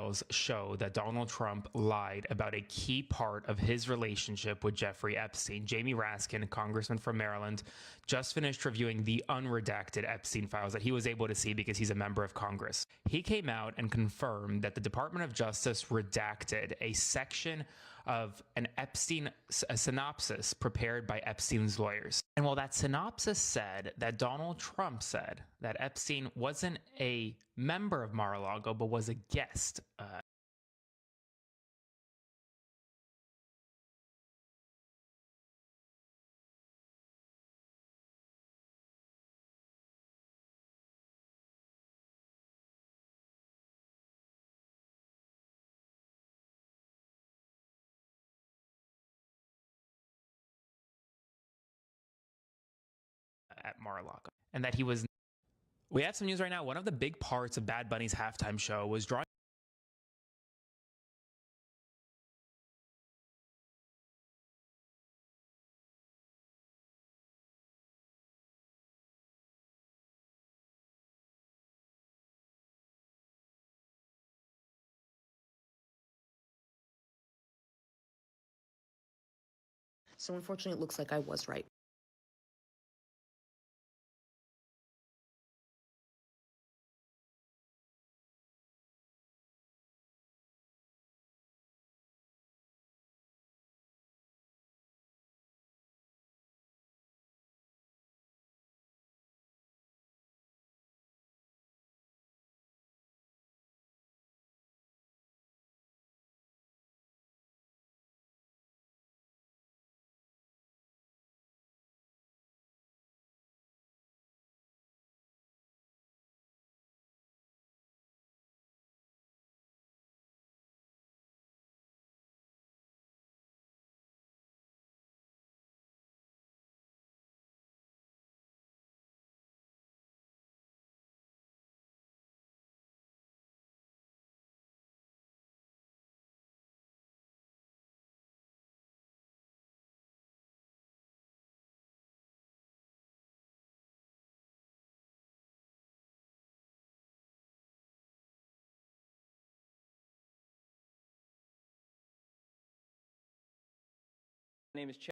files show that Donald Trump lied about a key part of his relationship with Jeffrey Epstein. Jamie Raskin, a congressman from Maryland, just finished reviewing the unredacted Epstein files that he was able to see because he's a member of Congress. He came out and confirmed that the Department of Justice redacted a section of a synopsis prepared by Epstein's lawyers. And while that synopsis said that Donald Trump said that Epstein wasn't a member of Mar-a-Lago, but was a guest, at Mar-a-Lago, and that he was. We have some news right now. One of the big parts of Bad Bunny's halftime show was drawing. So unfortunately, it looks like I was right. My name is Chad.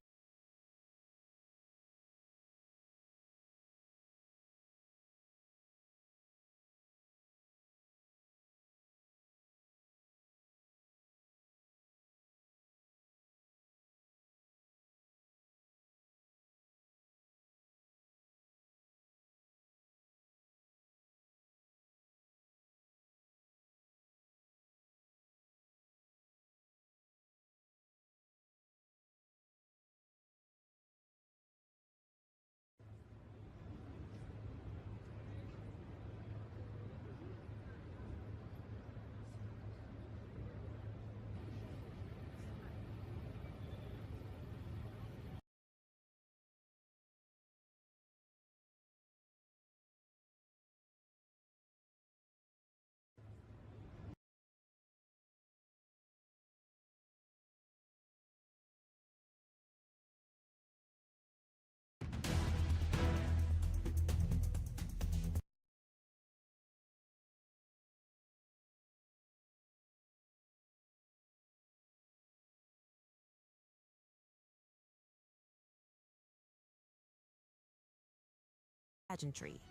Pageantry.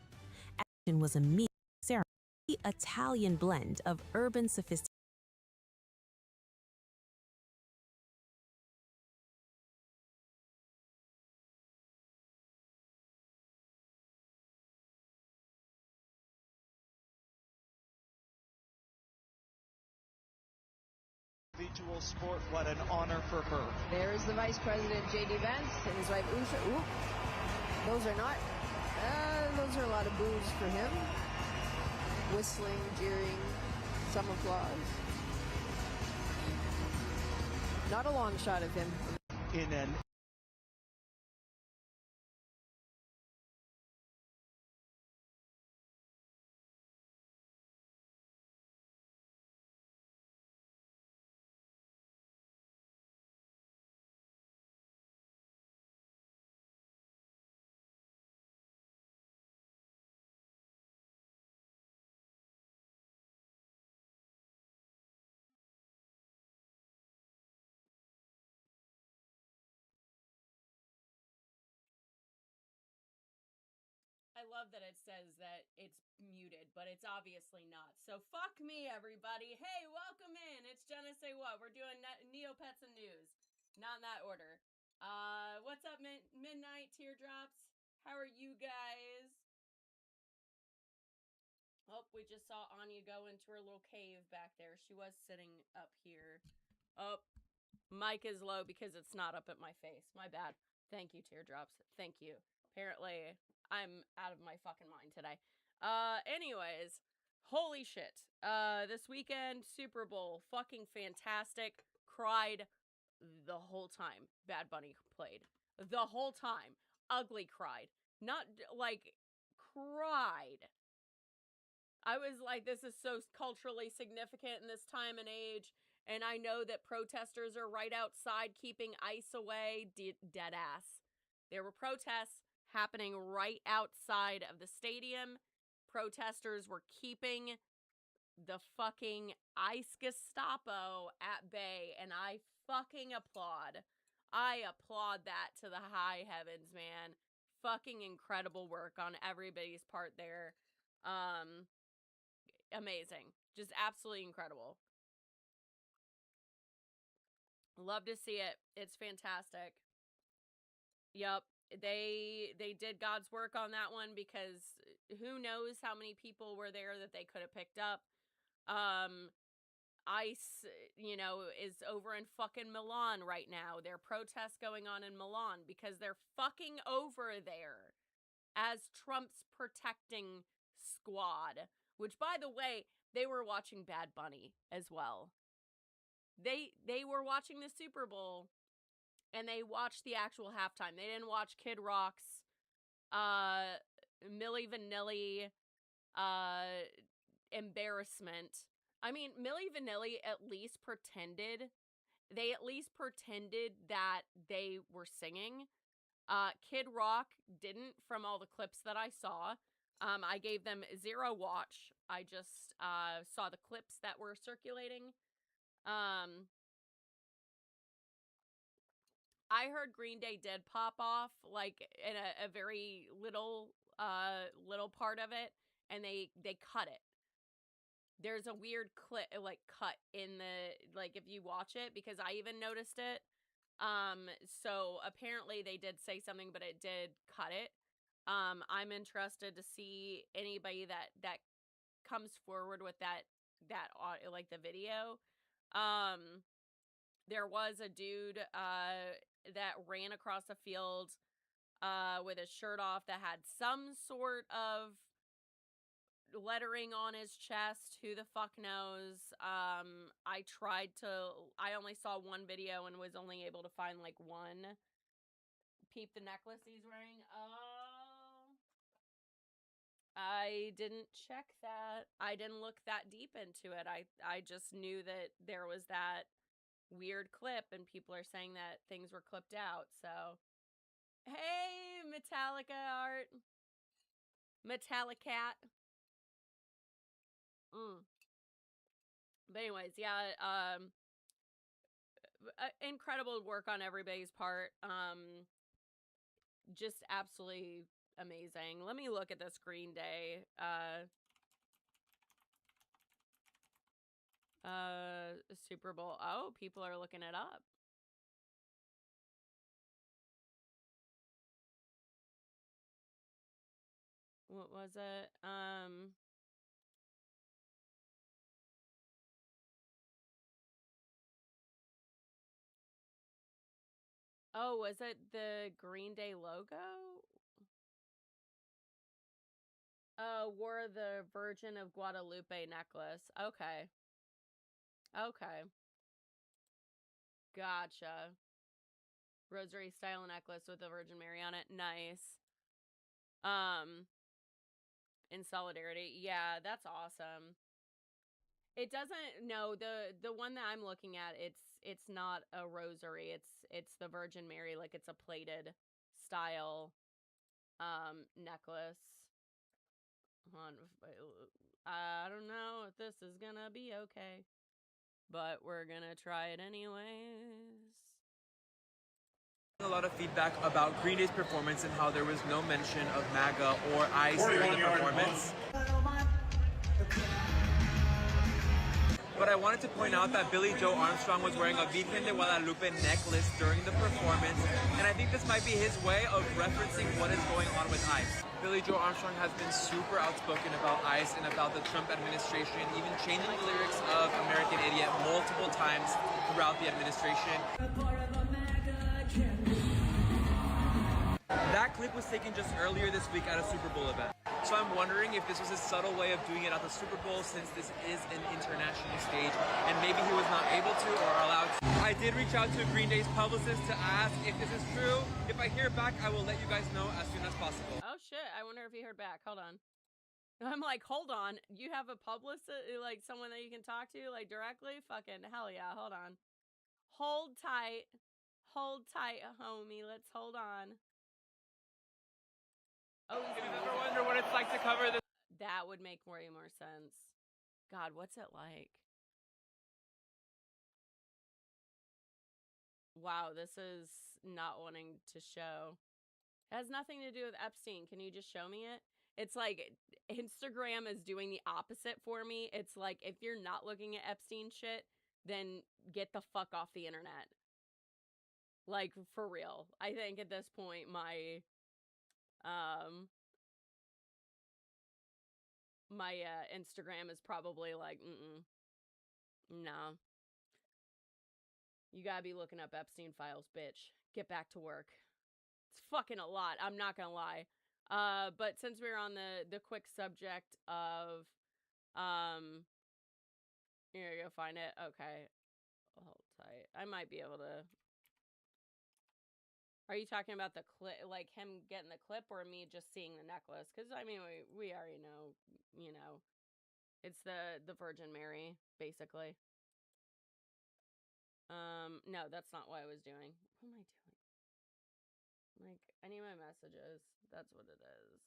Action was a meek ceremony, Italian blend of urban sophistication. Individual sport, what an honor for her. There is the Vice President, J.D. Vance, and his wife, Usha. Ooh, those are not, those are a lot of boos for him. Whistling, jeering, some applause. Not a long shot of him. In an love that it says that it's muted, but it's obviously not. So fuck me, everybody. Hey, welcome in. It's Jenna Say What. We're doing Neopets and news. Not in that order. What's up, Midnight Teardrops? How are you guys? Oh, we just saw Anya go into her little cave back there. She was sitting up here. Oh, mic is low because it's not up at my face. My bad. Thank you, Teardrops. Thank you. Apparently, I'm out of my fucking mind today. Anyways, holy shit. This weekend, Super Bowl, fucking fantastic. Cried the whole time Bad Bunny played. The whole time. Ugly cried. Not, like, cried. I was like, this is so culturally significant in this time and age, and I know that protesters are right outside keeping ICE away. Dead ass. There were protests happening right outside of the stadium. Protesters were keeping the fucking ICE Gestapo at bay, and I fucking applaud. I applaud that to the high heavens, man. Fucking incredible work on everybody's part there. Amazing. Just absolutely incredible. Love to see it. It's fantastic. Yep. They did God's work on that one, because who knows how many people were there that they could have picked up. ICE, you know, is over in fucking Milan right now. There are protests going on in Milan because they're fucking over there as Trump's protecting squad. Which, by the way, they were watching Bad Bunny as well. They were watching the Super Bowl, and they watched the actual halftime. They didn't watch Kid Rock's, Milli Vanilli, embarrassment. I mean, Milli Vanilli at least pretended. They at least pretended that they were singing. Kid Rock didn't, from all the clips that I saw. I gave them 0 watch. I just saw the clips that were circulating. I heard Green Day did pop off, like, in a very little part of it, and they cut it. There's a weird clip, like, cut in the, like, if you watch it, because I even noticed it. So apparently they did say something, but it did cut it. I'm interested to see anybody that comes forward with that like the video. There was a dude that ran across a field with his shirt off that had some sort of lettering on his chest. Who the fuck knows? I only saw one video and was only able to find like one. Peep the necklace he's wearing. Oh, I didn't check that. I didn't look that deep into it. I just knew that there was that weird clip, and people are saying that things were clipped out. So, hey, Metallica art. Metallicat. But anyways, yeah, incredible work on everybody's part. Just absolutely amazing. Let me look at this Green Day. Super Bowl. Oh, people are looking it up. What was it? Oh, was it the Green Day logo? Wore the Virgin of Guadalupe necklace. Okay. Okay. Gotcha. Rosary style necklace with the Virgin Mary on it. Nice. In solidarity. Yeah, that's awesome. It doesn't, no, the one that I'm looking at, it's not a rosary. It's the Virgin Mary, like it's a plated style necklace. I don't know if this is gonna be okay, but we're gonna try it anyways. A lot of feedback about Green Day's performance and how there was no mention of MAGA or ICE during the performance. But I wanted to point out that Billie Joe Armstrong was wearing a Virgen de Guadalupe necklace during the performance, and I think this might be his way of referencing what is going on with ICE. Billie Joe Armstrong has been super outspoken about ICE and about the Trump administration, even changing the lyrics of American Idiot multiple times throughout the administration. That clip was taken just earlier this week at a Super Bowl event. So I'm wondering if this was a subtle way of doing it at the Super Bowl, since this is an international stage, and maybe he was not able to or allowed to. I did reach out to Green Day's publicist to ask if this is true. If I hear back, I will let you guys know as soon as possible. Oh shit, I wonder if he heard back. Hold on. I'm like, hold on. You have a publicist, like someone that you can talk to, like directly? Fucking hell yeah, hold on. Hold tight. Hold tight, homie. Let's hold on. Oh, if you ever wonder what it's like to cover this, that would make way more sense. God, what's it like? Wow, this is not wanting to show. It has nothing to do with Epstein. Can you just show me it? It's like Instagram is doing the opposite for me. It's like, if you're not looking at Epstein shit, then get the fuck off the internet. Like, for real. I think at this point, my Instagram is probably like, no. You gotta be looking up Epstein files, bitch. Get back to work. It's fucking a lot, I'm not gonna lie. But since we're on the quick subject of, here you go, find it. Okay. Hold tight. I might be able to. Are you talking about the clip, like him getting the clip, or me just seeing the necklace? Because, I mean, we already know, you know, it's the Virgin Mary, basically. No, that's not what I was doing. What am I doing? Like, I need my messages. That's what it is.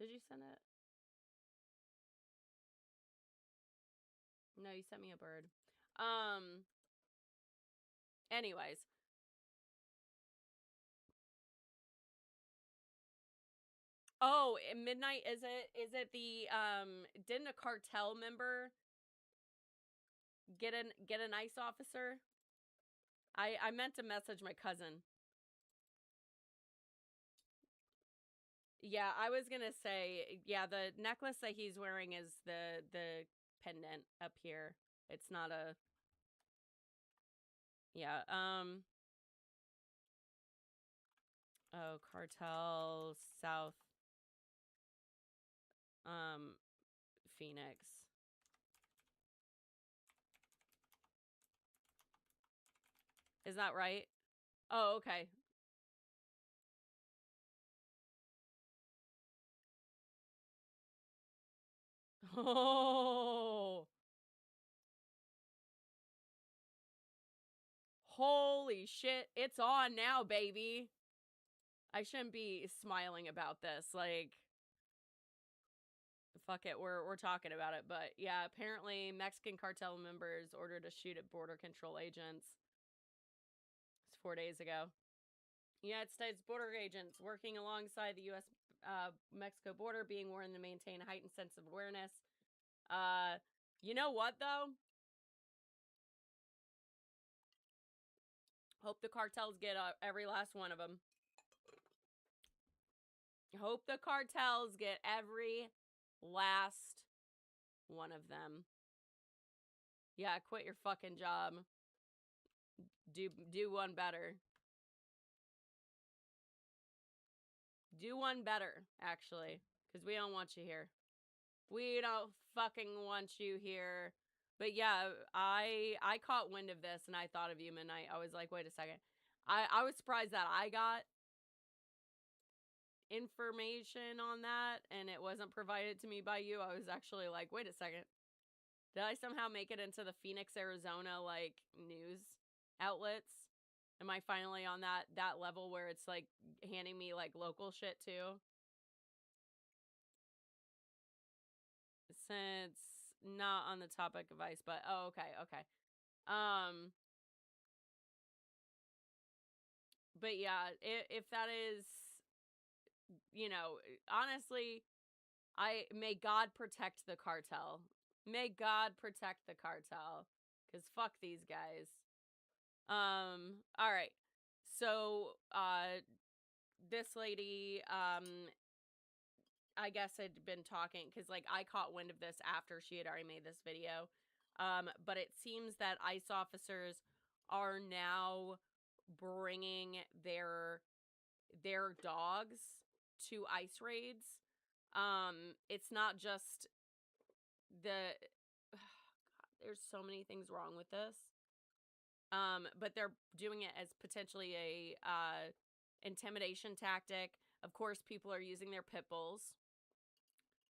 Did you send it? No, you sent me a bird. Anyways. Oh, at midnight, is it the didn't a cartel member get an ICE officer? I meant to message my cousin. Yeah, I was gonna say, yeah, the necklace that he's wearing is the pendant up here. It's not a, yeah, oh, cartel South Phoenix. Is that right? Oh, okay. Oh. Holy shit, it's on now, baby. I shouldn't be smiling about this. Like, fuck it, we're talking about it. But yeah, apparently Mexican cartel members ordered to shoot at border control agents. It's 4 days ago. United States border agents working alongside the U.S. Mexico border being warned to maintain a heightened sense of awareness. You know what, though? Hope the cartels get every last one of them. Hope the cartels get every last one of them. Yeah, quit your fucking job. Do one better. Do one better, actually, because we don't want you here. We don't fucking want you here. But yeah, I caught wind of this and I thought of you, Midnight. I was like, wait a second. I was surprised that I got information on that and it wasn't provided to me by you. I was actually like, wait a second. Did I somehow make it into the Phoenix, Arizona, like, news outlets? Am I finally on that level where it's like handing me like local shit too? Since not on the topic of ICE, but oh, okay. But yeah, if that is, you know, honestly, may God protect the cartel. May God protect the cartel, because fuck these guys. All right. So, this lady, I guess had been talking, because, like, I caught wind of this after she had already made this video. But it seems that ICE officers are now bringing their dogs to ICE raids. It's not just the God, there's so many things wrong with this. But they're doing it as potentially a intimidation tactic. Of course, people are using their pit bulls.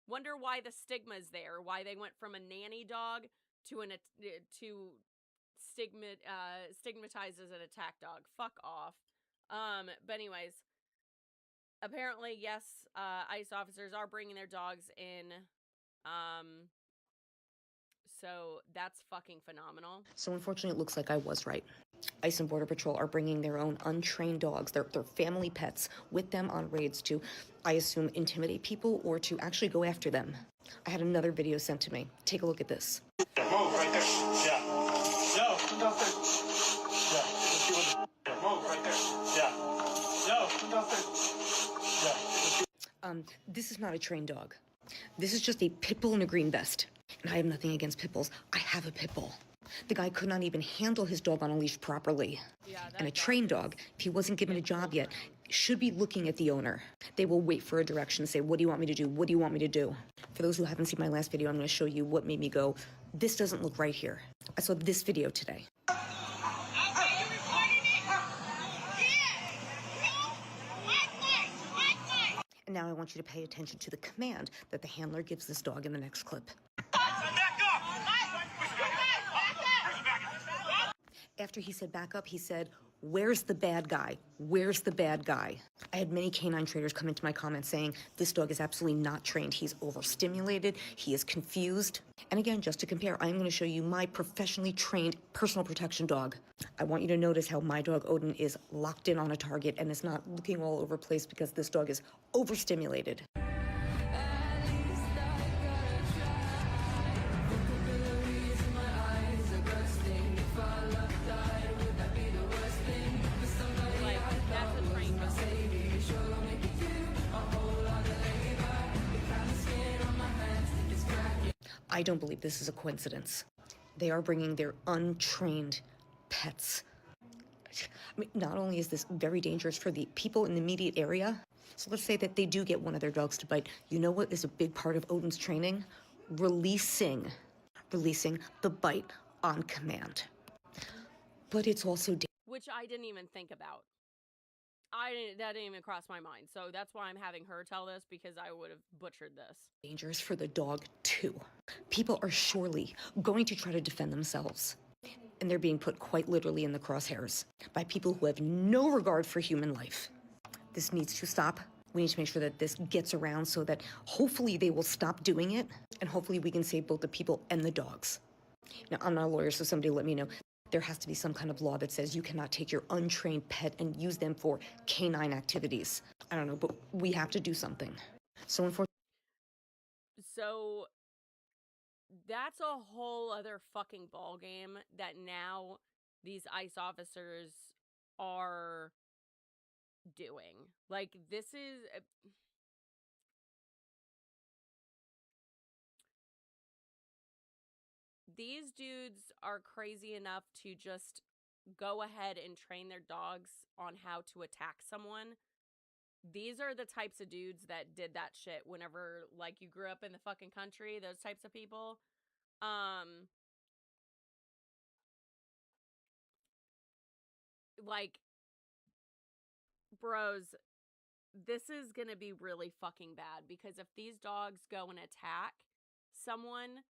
Wonder why the stigma's there. Why they went from a nanny dog to stigmatized as an attack dog. Fuck off. But anyways, apparently, yes, ICE officers are bringing their dogs in. So that's fucking phenomenal. So unfortunately, it looks like I was right. ICE and Border Patrol are bringing their own untrained dogs, their family pets, with them on raids to, I assume, intimidate people or to actually go after them. I had another video sent to me. Take a look at this. Move right there. Yeah. No, come downstairs. Yeah. Move right there. Yeah. No, come downstairs. Yeah. This is not a trained dog. This is just a pit bull in a green vest. And I have nothing against pit bulls. I have a pit bull. The guy could not even handle his dog on a leash properly. Yeah, and a trained dog, if he wasn't given a job yet, should be looking at the owner. They will wait for a direction and say, what do you want me to do? What do you want me to do? For those who haven't seen my last video, I'm going to show you what made me go, this doesn't look right here. I saw this video today. And now I want you to pay attention to the command that the handler gives this dog in the next clip. After he said back up, he said, where's the bad guy? Where's the bad guy? I had many canine trainers come into my comments saying, this dog is absolutely not trained. He's overstimulated. He is confused. And again, just to compare, I'm going to show you my professionally trained personal protection dog. I want you to notice how my dog Odin is locked in on a target and is not looking all over the place because this dog is overstimulated. I don't believe this is a coincidence. They are bringing their untrained pets. I mean, not only is this very dangerous for the people in the immediate area, so let's say that they do get one of their dogs to bite. You know what is a big part of Odin's training? Releasing the bite on command. But it's also which I didn't even think about. That didn't even cross my mind. So that's why I'm having her tell this, because I would have butchered this. Dangerous for the dog, too. People are surely going to try to defend themselves. And they're being put quite literally in the crosshairs by people who have no regard for human life. This needs to stop. We need to make sure that this gets around so that hopefully they will stop doing it. And hopefully we can save both the people and the dogs. Now, I'm not a lawyer, so somebody let me know. There has to be some kind of law that says you cannot take your untrained pet and use them for canine activities. I don't know, but we have to do something. So that's a whole other fucking ballgame that now these ICE officers are doing. Like, this is... These dudes are crazy enough to just go ahead and train their dogs on how to attack someone. These are the types of dudes that did that shit whenever, like, you grew up in the fucking country, those types of people. Like, bros, this is gonna be really fucking bad, because if these dogs go and attack someone,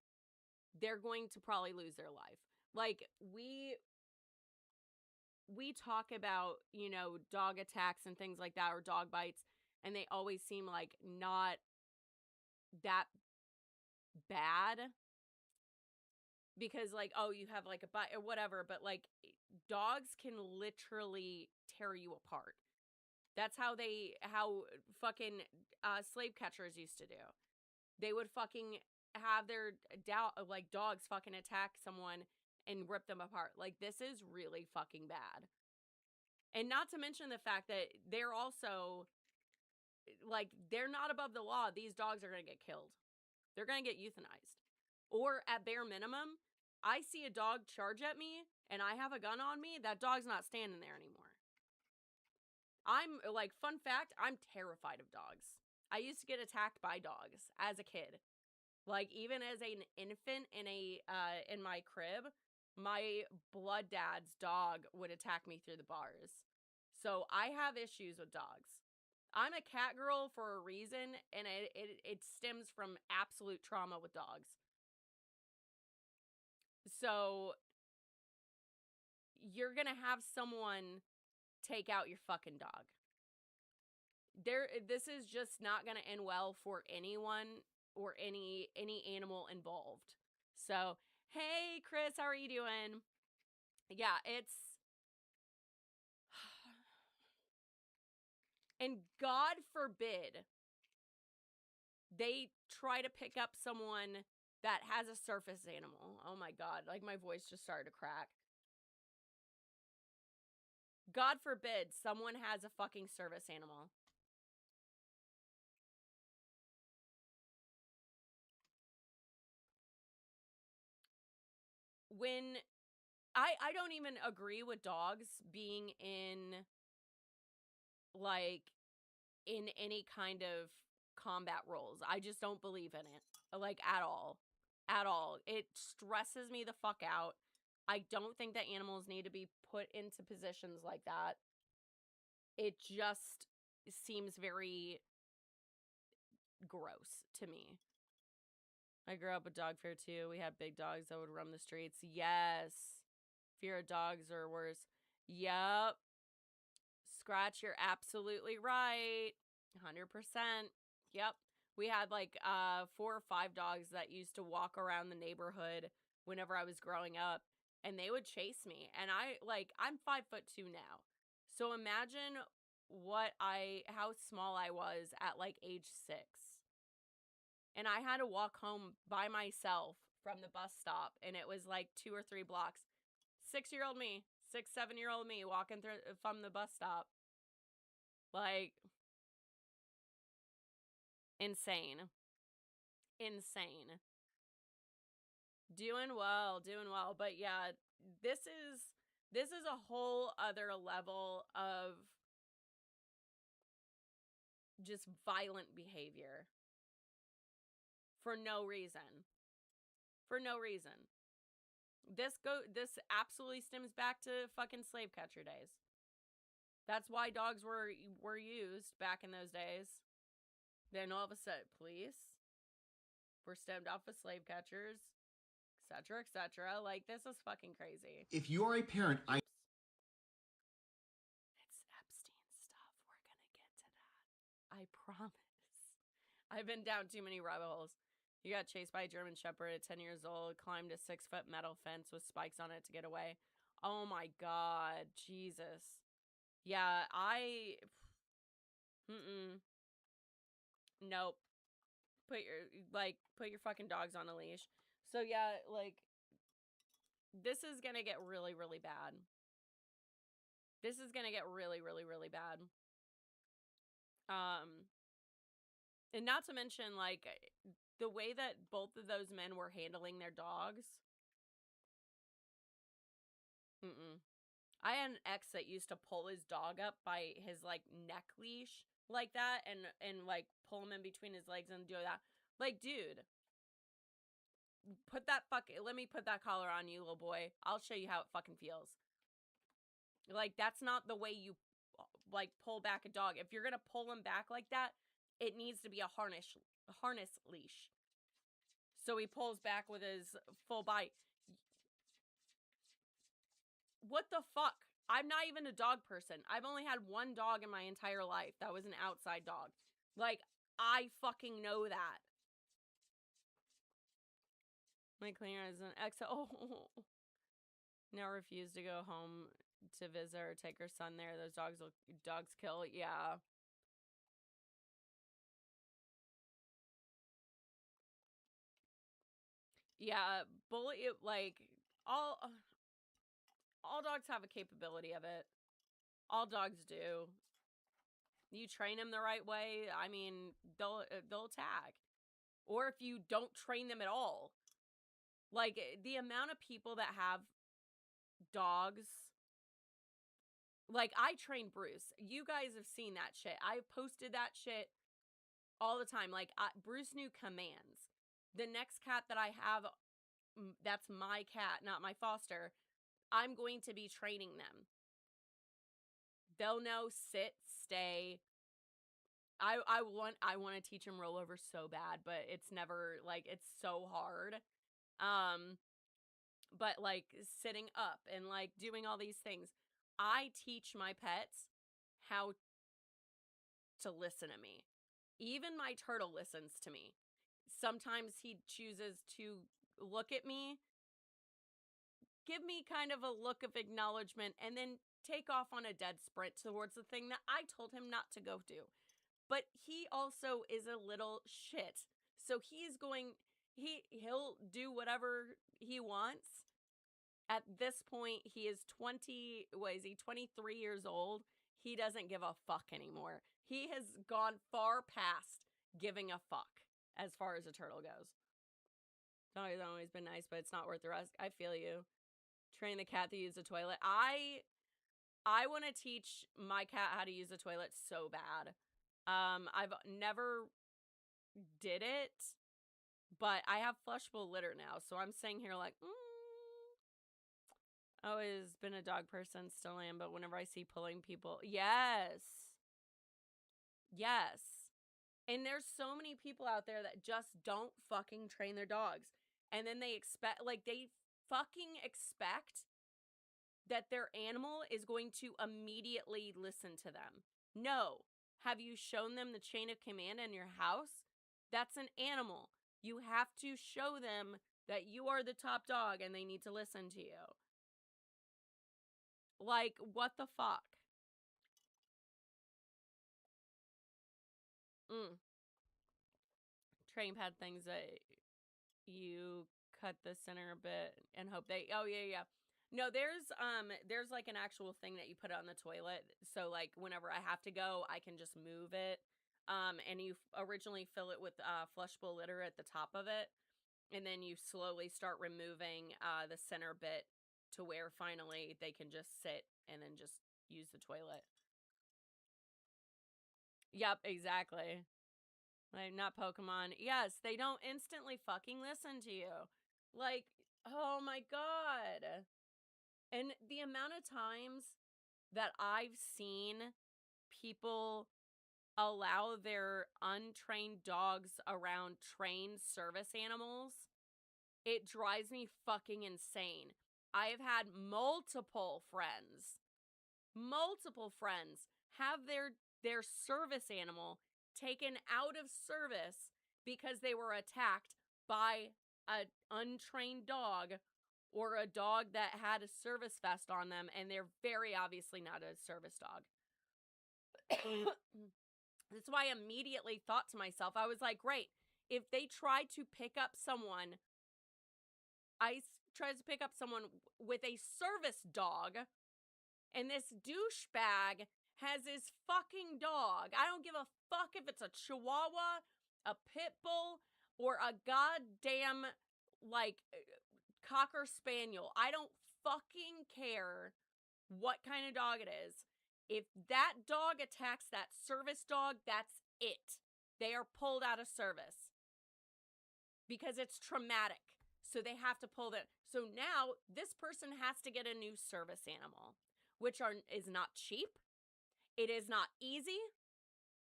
they're going to probably lose their life. Like, we talk about, you know, dog attacks and things like that, or dog bites, and they always seem like not that bad. because like, oh, you have like a bite or whatever, but like dogs can literally tear you apart. That's how fucking slave catchers used to do. They would fucking have their dogs fucking attack someone and rip them apart. Like, this is really fucking bad. And not to mention the fact that they're also, like, they're not above the law. These dogs are going to get killed. They're going to get euthanized. Or at bare minimum, I see a dog charge at me and I have a gun on me, that dog's not standing there anymore. I'm, like, fun fact, I'm terrified of dogs. I used to get attacked by dogs as a kid. Like, even as an infant in my crib, my blood dad's dog would attack me through the bars. So I have issues with dogs. I'm a cat girl for a reason, and it stems from absolute trauma with dogs. So you're gonna have someone take out your fucking dog. This is just not gonna end well for anyone or any animal involved. So, hey Chris, how are you doing? Yeah, it's and God forbid they try to pick up someone that has a surface animal. Oh my God, like my voice just started to crack. God forbid someone has a fucking service animal. When I don't even agree with dogs being in, like, in any kind of combat roles. I just don't believe in it, like, at all. At all. It stresses me the fuck out. I don't think that animals need to be put into positions like that. It just seems very gross to me. I grew up with dog fear too. We had big dogs that would roam the streets. Yes. Fear of dogs or worse. Yep. Scratch, you're absolutely right. 100%. Yep. We had like 4 or 5 dogs that used to walk around the neighborhood whenever I was growing up, and they would chase me. And I'm 5'2" now. So imagine how small I was at like age 6. And I had to walk home by myself from the bus stop, and it was like 2 or 3 blocks. 6-year-old me, 7-year-old me walking through from the bus stop. Like, insane. Insane. Doing well. But yeah, this is a whole other level of just violent behavior. For no reason. For no reason. This absolutely stems back to fucking slave catcher days. That's why dogs were used back in those days. Then all of a sudden, police were stemmed off of slave catchers, etc., etc. Like, this is fucking crazy. If you are a parent, It's Epstein stuff. We're gonna get to that. I promise. I've been down too many rabbit holes. You got chased by a German Shepherd at 10 years old, climbed a 6-foot metal fence with spikes on it to get away. Oh my God, Jesus. Yeah, Nope. Put your fucking dogs on a leash. So yeah, like, this is gonna get really, really bad. This is gonna get really, really, really bad. And not to mention, like, the way that both of those men were handling their dogs. I had an ex that used to pull his dog up by his, like, neck leash like that and like, pull him in between his legs and do that. Like, dude, let me put that collar on you, little boy. I'll show you how it fucking feels. Like, that's not the way you, like, pull back a dog. If you're gonna pull him back like that, it needs to be a harness leash. So he pulls back with his full bite. What the fuck? I'm not even a dog person. I've only had one dog in my entire life. That was an outside dog. Like, I fucking know that. My cleaner is an ex. Oh, now refuse to go home to visit or take her son there. Those dogs kill. Yeah. Yeah, bully, like, all dogs have a capability of it. All dogs do. You train them the right way, I mean, they'll attack. Or if you don't train them at all. Like, the amount of people that have dogs. Like, I train Bruce. You guys have seen that shit. I posted that shit all the time. Like, Bruce knew commands. The next cat that I have, that's my cat, not my foster, I'm going to be training them. They'll know sit, stay. I want to teach them rollover so bad, but it's never, like, it's so hard. But like sitting up and like doing all these things. I teach my pets how to listen to me. Even my turtle listens to me. Sometimes he chooses to look at me, give me kind of a look of acknowledgement, and then take off on a dead sprint towards the thing that I told him not to go do. But he also is a little shit. So he'll do whatever he wants. At this point, he is 23 years old? He doesn't give a fuck anymore. He has gone far past giving a fuck as far as a turtle goes. It's always been nice, but it's not worth the risk. I feel you. Train the cat to use the toilet. I want to teach my cat how to use a toilet so bad. I've never did it, but I have flushable litter now, so I'm sitting here like, always been a dog person, still am, but whenever I see pulling people, yes. And there's so many people out there that just don't fucking train their dogs. And then they fucking expect that their animal is going to immediately listen to them. No. Have you shown them the chain of command in your house? That's an animal. You have to show them that you are the top dog and they need to listen to you. Like, what the fuck? Train pad things that you cut the center a bit and hope they, oh yeah. No, there's like an actual thing that you put on the toilet. So like whenever I have to go, I can just move it. And you originally fill it with flushable litter at the top of it. And then you slowly start removing the center bit to where finally they can just sit and then just use the toilet. Yep, exactly. Like, not Pokemon. Yes, they don't instantly fucking listen to you. Like, oh my god. And the amount of times that I've seen people allow their untrained dogs around trained service animals, it drives me fucking insane. I have had multiple friends have their service animal taken out of service because they were attacked by an untrained dog or a dog that had a service vest on them, and they're very obviously not a service dog. That's why I immediately thought to myself, I was like, great, if they try to pick up someone, with a service dog, and this douchebag has his fucking dog. I don't give a fuck if it's a Chihuahua, a Pit Bull, or a goddamn, like, Cocker Spaniel. I don't fucking care what kind of dog it is. If that dog attacks that service dog, that's it. They are pulled out of service. Because it's traumatic. So they have to pull that. So now this person has to get a new service animal, which is not cheap. It is not easy.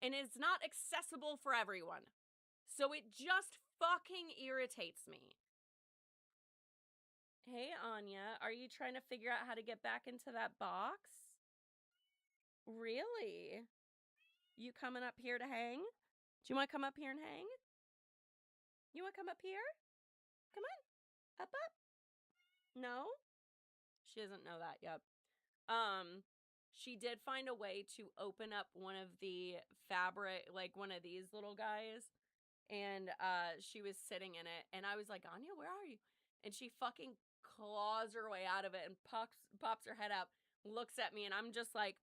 And it's not accessible for everyone. So it just fucking irritates me. Hey, Anya, are you trying to figure out how to get back into that box? Really? You coming up here to hang? Do you want to come up here and hang? You want to come up here? Come on. Up. No, she doesn't know that yet. She did find a way to open up one of the fabric, like one of these little guys, and she was sitting in it, and I was like, Anya, where are you? And she fucking claws her way out of it and pops her head out, looks at me, and I'm just like,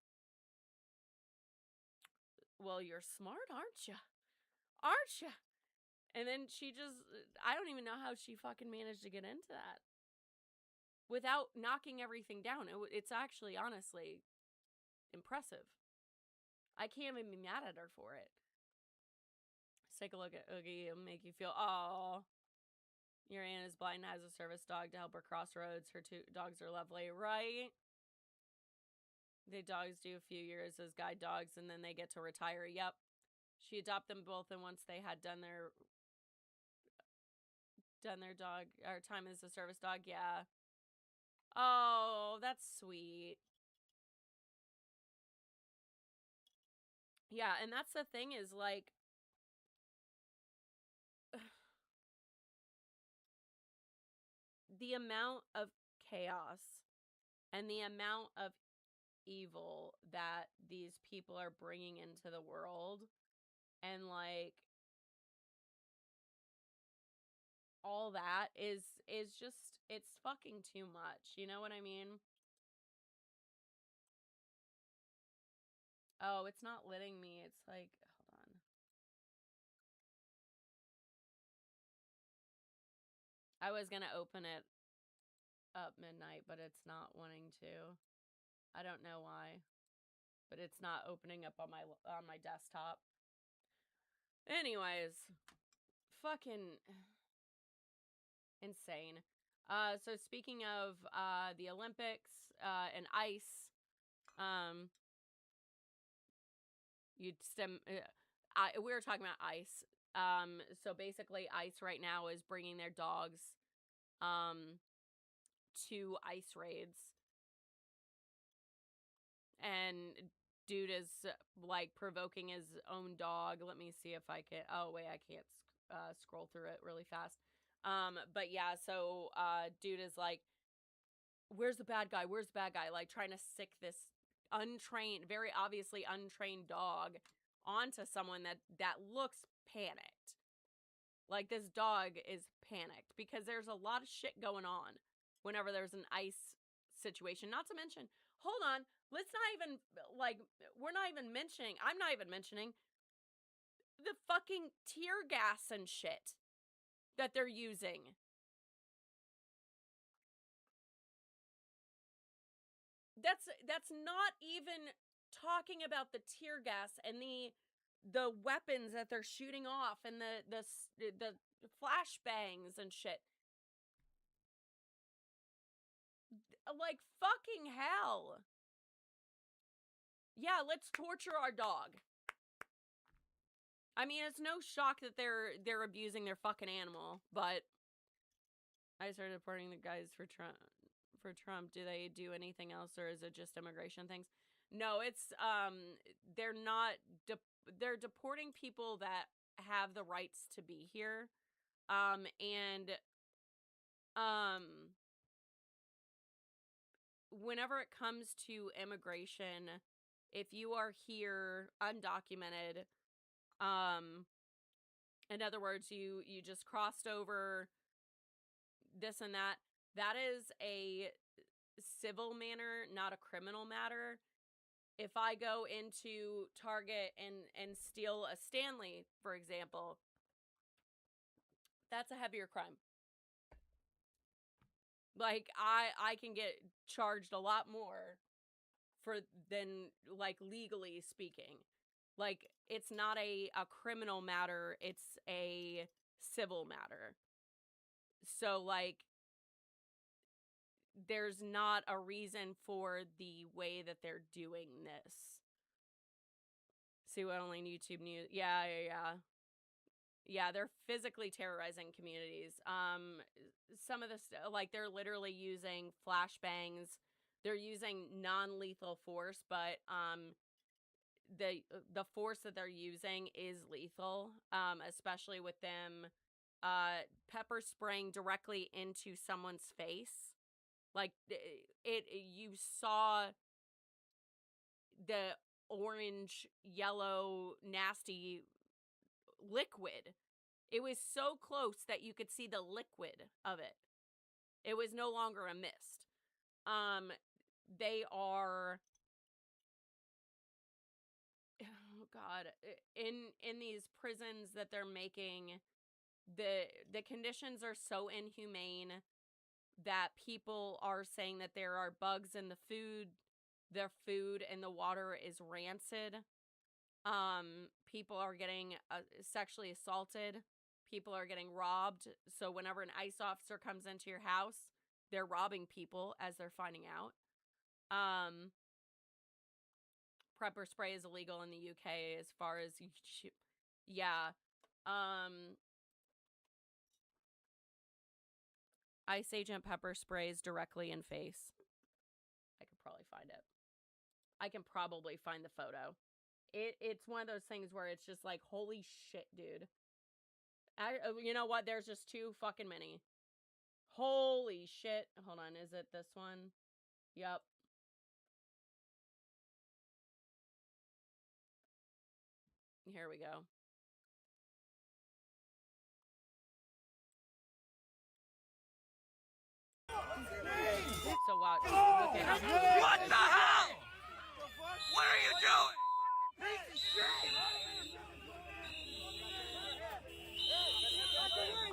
well, you're smart, aren't you? Aren't you? And then she just, I don't even know how she fucking managed to get into that without knocking everything down. It's actually, honestly, impressive. I can't even be mad at her for it. Let's take a look at Oogie. It'll make you feel, oh, your aunt is blind and has a service dog to help her cross roads. Her two dogs are lovely, right? The dogs do a few years as guide dogs, and then they get to retire. Yep. She adopted them both, and once they had done their dog or time as a service dog, yeah. Oh, that's sweet. Yeah, and that's the thing is, like, the amount of chaos and the amount of evil that these people are bringing into the world, and like all that is just, it's fucking too much, you know what I mean? Oh, it's not letting me. It's like, hold on. I was gonna open it up midnight, but it's not wanting to. I don't know why, but it's not opening up on my desktop. Anyways, fucking insane. So speaking of the Olympics and ice, we were talking about ice. So basically, ice right now is bringing their dogs to ice raids, and dude is like provoking his own dog. Let me see if I can. Oh wait, I can't scroll through it really fast. But yeah, so dude is like, where's the bad guy? Where's the bad guy? Like trying to sick this untrained, very obviously untrained dog onto someone that looks panicked. Like this dog is panicked because there's a lot of shit going on whenever there's an ice situation. Not to mention, hold on, let's not even, like, we're not even mentioning, I'm not even mentioning the fucking tear gas and shit that they're using. That's not even talking about the tear gas and the weapons that they're shooting off and the flashbangs and shit. Like fucking hell. Yeah, let's torture our dog. I mean, it's no shock that they're abusing their fucking animal, but I started reporting the guys for Trump. Do they do anything else, or is it just immigration things? No, it's they're not they're deporting people that have the rights to be here. And whenever it comes to immigration, if you are here undocumented, in other words, you just crossed over this and that, that is a civil matter, not a criminal matter. If I go into Target and steal a Stanley, for example, that's a heavier crime. Like I can get charged a lot more than like legally speaking. Like it's not a criminal matter, it's a civil matter. So like there's not a reason for the way that they're doing this. See what only YouTube news. Yeah, they're physically terrorizing communities. Some of this, like, they're literally using flashbangs. They're using non-lethal force, but the force that they're using is lethal, especially with them pepper spraying directly into someone's face. Like, you saw the orange, yellow, nasty liquid. It was so close that you could see the liquid of it. It was no longer a mist. They are, oh God, in these prisons that they're making, the conditions are so inhumane that people are saying that there are bugs in the food. Their food and the water is rancid. People are getting sexually assaulted. People are getting robbed. So whenever an ICE officer comes into your house, they're robbing people as they're finding out. Pepper spray is illegal in the UK as far as yeah. Ice agent pepper sprays directly in face. I could probably find it. I can probably find the photo. It's one of those things where it's just like, holy shit, dude. You know what? There's just too fucking many. Holy shit. Hold on. Is it this one? Yep. Here we go. So watch. Look at how. What the hell? What are you doing?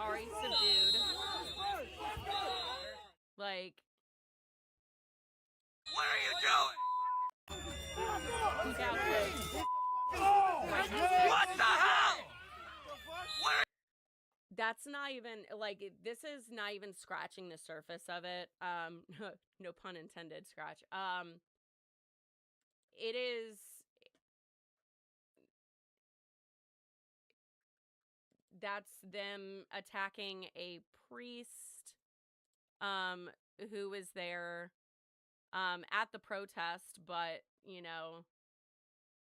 Ari subdued. Like. What are you doing? Look out, kids. What the hell? That's not even, like, this is not even scratching the surface of it. No pun intended, scratch. It is, that's them attacking a priest, who was there, at the protest, but, you know,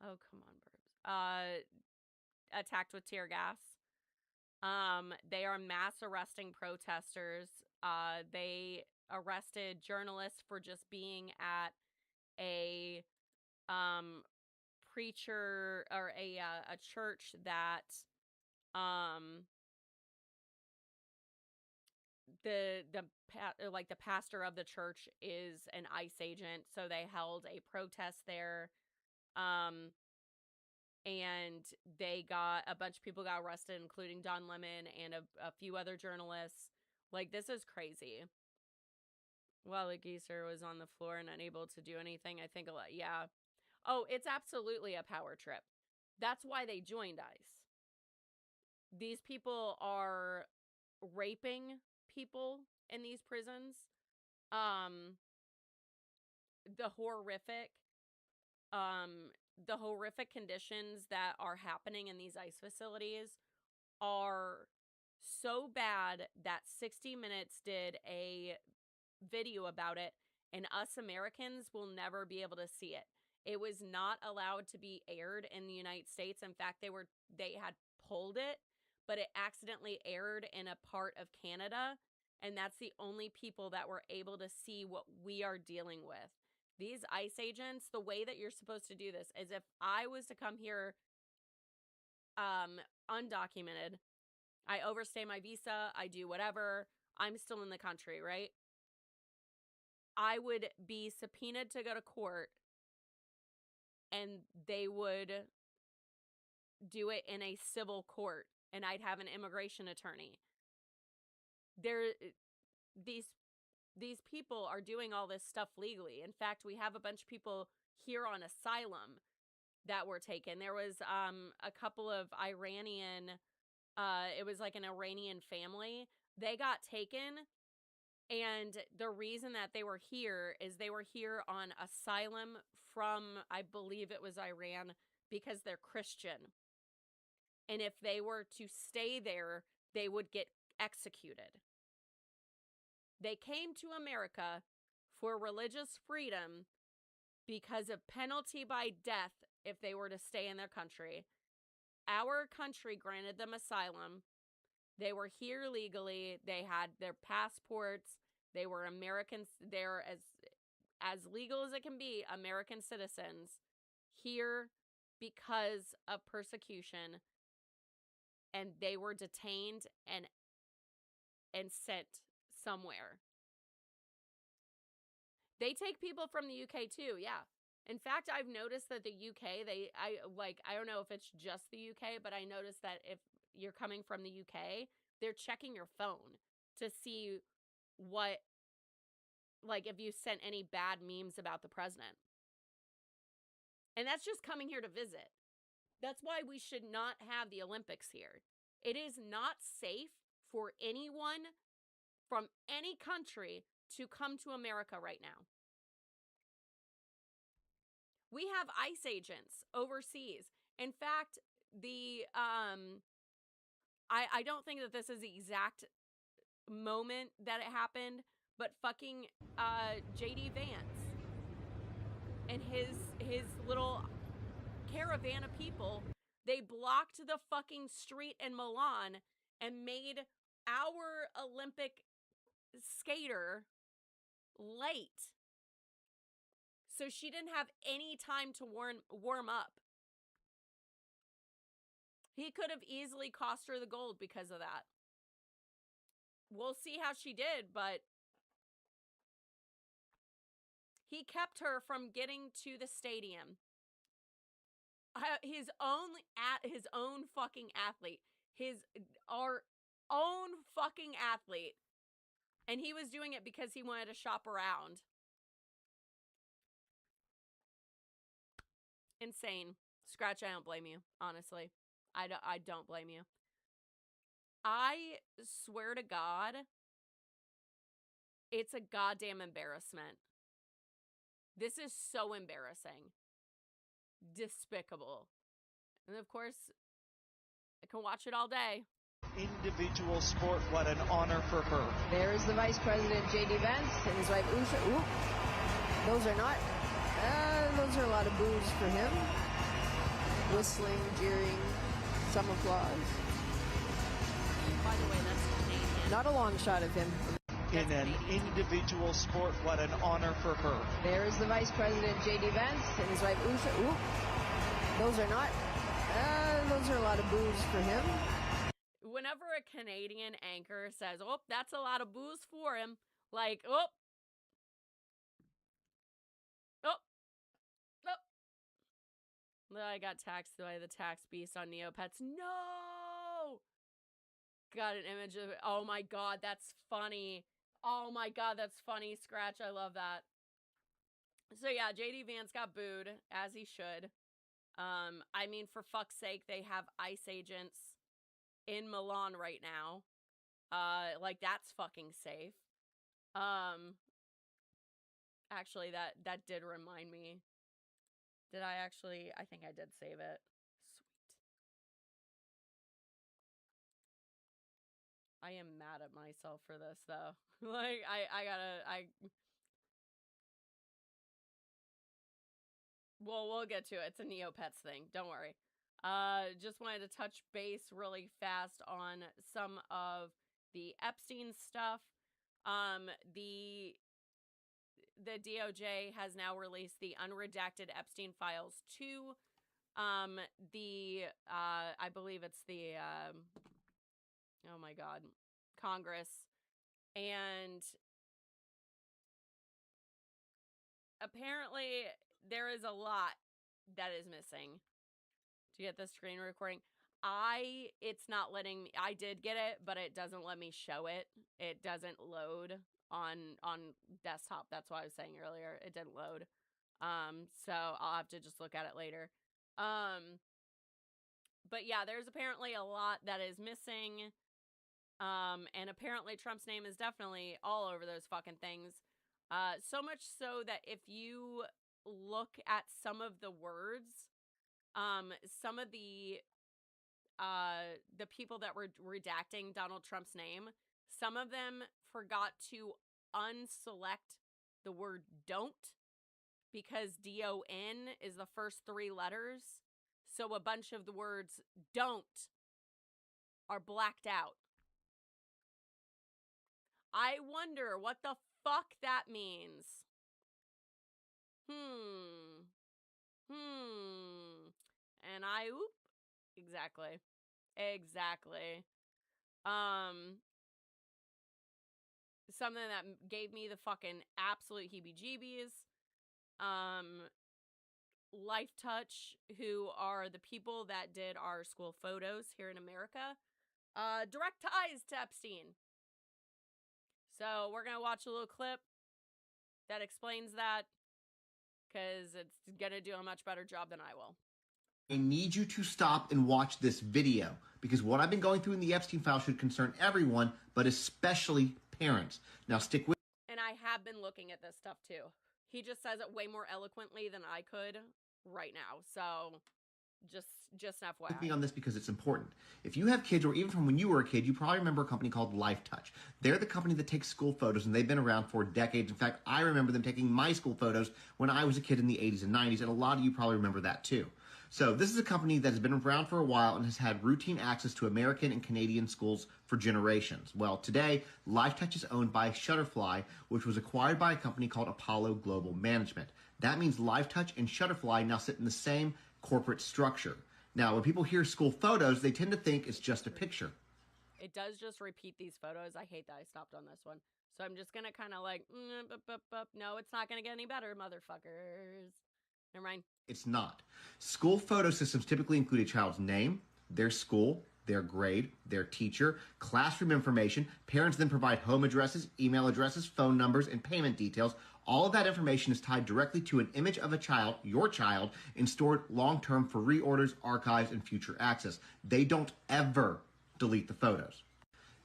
oh, come on, Burbs. Attacked with tear gas. They are mass arresting protesters. They arrested journalists for just being at a preacher or a church that the pastor of the church is an ICE agent, so they held a protest there. And they got a bunch of people got arrested, including Don Lemon and a few other journalists. Like, this is crazy. While the geezer was on the floor and unable to do anything, I think a lot. Yeah. Oh, it's absolutely a power trip. That's why they joined ICE. These people are raping people in these prisons. The horrific conditions that are happening in these ICE facilities are so bad that 60 Minutes did a video about it, and us Americans will never be able to see it. It was not allowed to be aired in the United States. In fact, they had pulled it, but it accidentally aired in a part of Canada, and that's the only people that were able to see what we are dealing with. These ICE agents, the way that you're supposed to do this is if I was to come here undocumented, I overstay my visa, I do whatever, I'm still in the country, right? I would be subpoenaed to go to court, and they would do it in a civil court, and I'd have an immigration attorney. These people are doing all this stuff legally. In fact, we have a bunch of people here on asylum that were taken. There was a couple of Iranian, it was like an Iranian family. They got taken, and the reason that they were here is they were here on asylum from, I believe it was Iran, because they're Christian. And if they were to stay there, they would get executed. They came to America for religious freedom because of penalty by death if they were to stay in their country. Our country granted them asylum. They were here legally. They had their passports. They were Americans. They're as legal as it can be, American citizens here because of persecution, and they were detained and sent somewhere. They take people from the UK too, yeah. In fact, I've noticed that the UK, I don't know if it's just the UK, but I noticed that if you're coming from the UK, they're checking your phone to see what, like, if you sent any bad memes about the president. And that's just coming here to visit. That's why we should not have the Olympics here. It is not safe for anyone from any country to come to America right now. We have ICE agents overseas. In fact, I don't think that this is the exact moment that it happened, but fucking JD Vance and his little caravan of people, they blocked the fucking street in Milan and made our Olympic skater late. So she didn't have any time to warm up. He could have easily cost her the gold because of that. We'll see how she did, but he kept her from getting to the stadium. His own fucking athlete. Our own fucking athlete. And he was doing it because he wanted to shop around. Insane. Scratch, I don't blame you, honestly. I don't blame you. I swear to God, it's a goddamn embarrassment. This is so embarrassing. Despicable. And of course, I can watch it all day. Individual sport, what an honor for her. There's the Vice President, JD Vance, and his wife, Usha. Ooh, those are not, those are a lot of boos for him. Whistling, jeering, some applause. By the way, that's Canadian. Not a long shot of him. In an individual sport, what an honor for her. There's the Vice President, JD Vance, and his wife, Usha. Ooh, those are not, those are a lot of boos for him. Whenever a Canadian anchor says, oh, that's a lot of booze for him, like, oh, I got taxed by the tax beast on Neopets. No! Got an image of it. Oh my God, that's funny. Oh my God, that's funny. Scratch, I love that. So yeah, JD Vance got booed, as he should. I mean, for fuck's sake, they have ICE agents in Milan right now. Like, that's fucking safe. Actually, that did remind me. Did I actually? I think I did save it. Sweet. I am mad at myself for this, though. Like, well, we'll get to it. It's a Neopets thing. Don't worry. Just wanted to touch base really fast on some of the Epstein stuff. The DOJ has now released the unredacted Epstein files to I believe it's the oh my God, Congress, and apparently there is a lot that is missing. To get the screen recording, it's not letting me. I did get it, but it doesn't let me show it. It doesn't load on desktop. That's what I was saying earlier. It didn't load. So I'll have to just look at it later. But yeah, there's apparently a lot that is missing. And apparently Trump's name is definitely all over those fucking things. So much so that if you look at some of the words, some of the people that were redacting Donald Trump's name, some of them forgot to unselect the word don't, because D-O-N is the first three letters. So a bunch of the words don't are blacked out. I wonder what the fuck that means. And exactly. Exactly. Something that gave me the fucking absolute heebie-jeebies. Life Touch, who are the people that did our school photos here in America, direct ties to Epstein. So we're gonna watch a little clip that explains that, because it's gonna do a much better job than I will. I need you to stop and watch this video, because what I've been going through in the Epstein file should concern everyone, but especially parents. Now stick with And I have been looking at this stuff too. He just says it way more eloquently than I could right now. So just an FYI. me on this because it's important. If you have kids, or even from when you were a kid, you probably remember a company called Life Touch. They're the company that takes school photos, and they've been around for decades. In fact, I remember them taking my school photos when I was a kid in the 80s and 90s, and a lot of you probably remember that too. So this is a company that has been around for a while and has had routine access to American and Canadian schools for generations. Well, today, Life Touch is owned by Shutterfly, which was acquired by a company called Apollo Global Management. That means Life Touch and Shutterfly now sit in the same corporate structure. Now, when people hear school photos, they tend to think it's just a picture. It does just repeat these photos. I hate that I stopped on this one. So I'm just going to kind of like, no, it's not going to get any better, motherfuckers. Never mind. It's not. School photo systems typically include a child's name, their school, their grade, their teacher, classroom information. Parents then provide home addresses, email addresses, phone numbers, and payment details. All of that information is tied directly to an image of a child, your child, and stored long-term for reorders, archives, and future access. They don't ever delete the photos.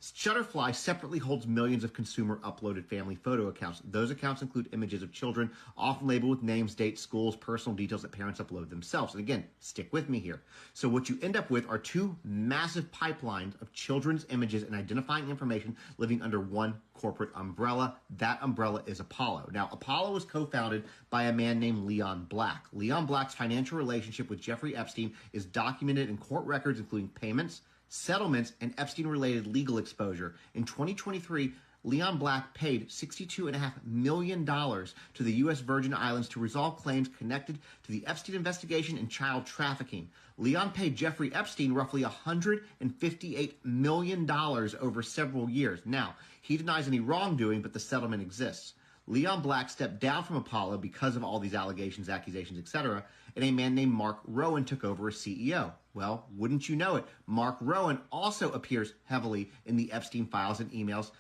Shutterfly separately holds millions of consumer uploaded family photo accounts. Those accounts include images of children, often labeled with names, dates, schools, personal details that parents upload themselves. And again, stick with me here. So what you end up with are two massive pipelines of children's images and identifying information living under one corporate umbrella. That umbrella is Apollo. Now, Apollo was co-founded by a man named Leon Black. Leon Black's financial relationship with Jeffrey Epstein is documented in court records, including payments, settlements, and Epstein-related legal exposure. In 2023, Leon Black paid $62.5 million to the U.S. Virgin Islands to resolve claims connected to the Epstein investigation and child trafficking. Leon paid Jeffrey Epstein roughly $158 million over several years. Now, he denies any wrongdoing, but the settlement exists. Leon Black stepped down from Apollo because of all these allegations, accusations, etc., and a man named Mark Rowan took over as CEO. Well, wouldn't you know it, Mark Rowan also appears heavily in the Epstein files and emails,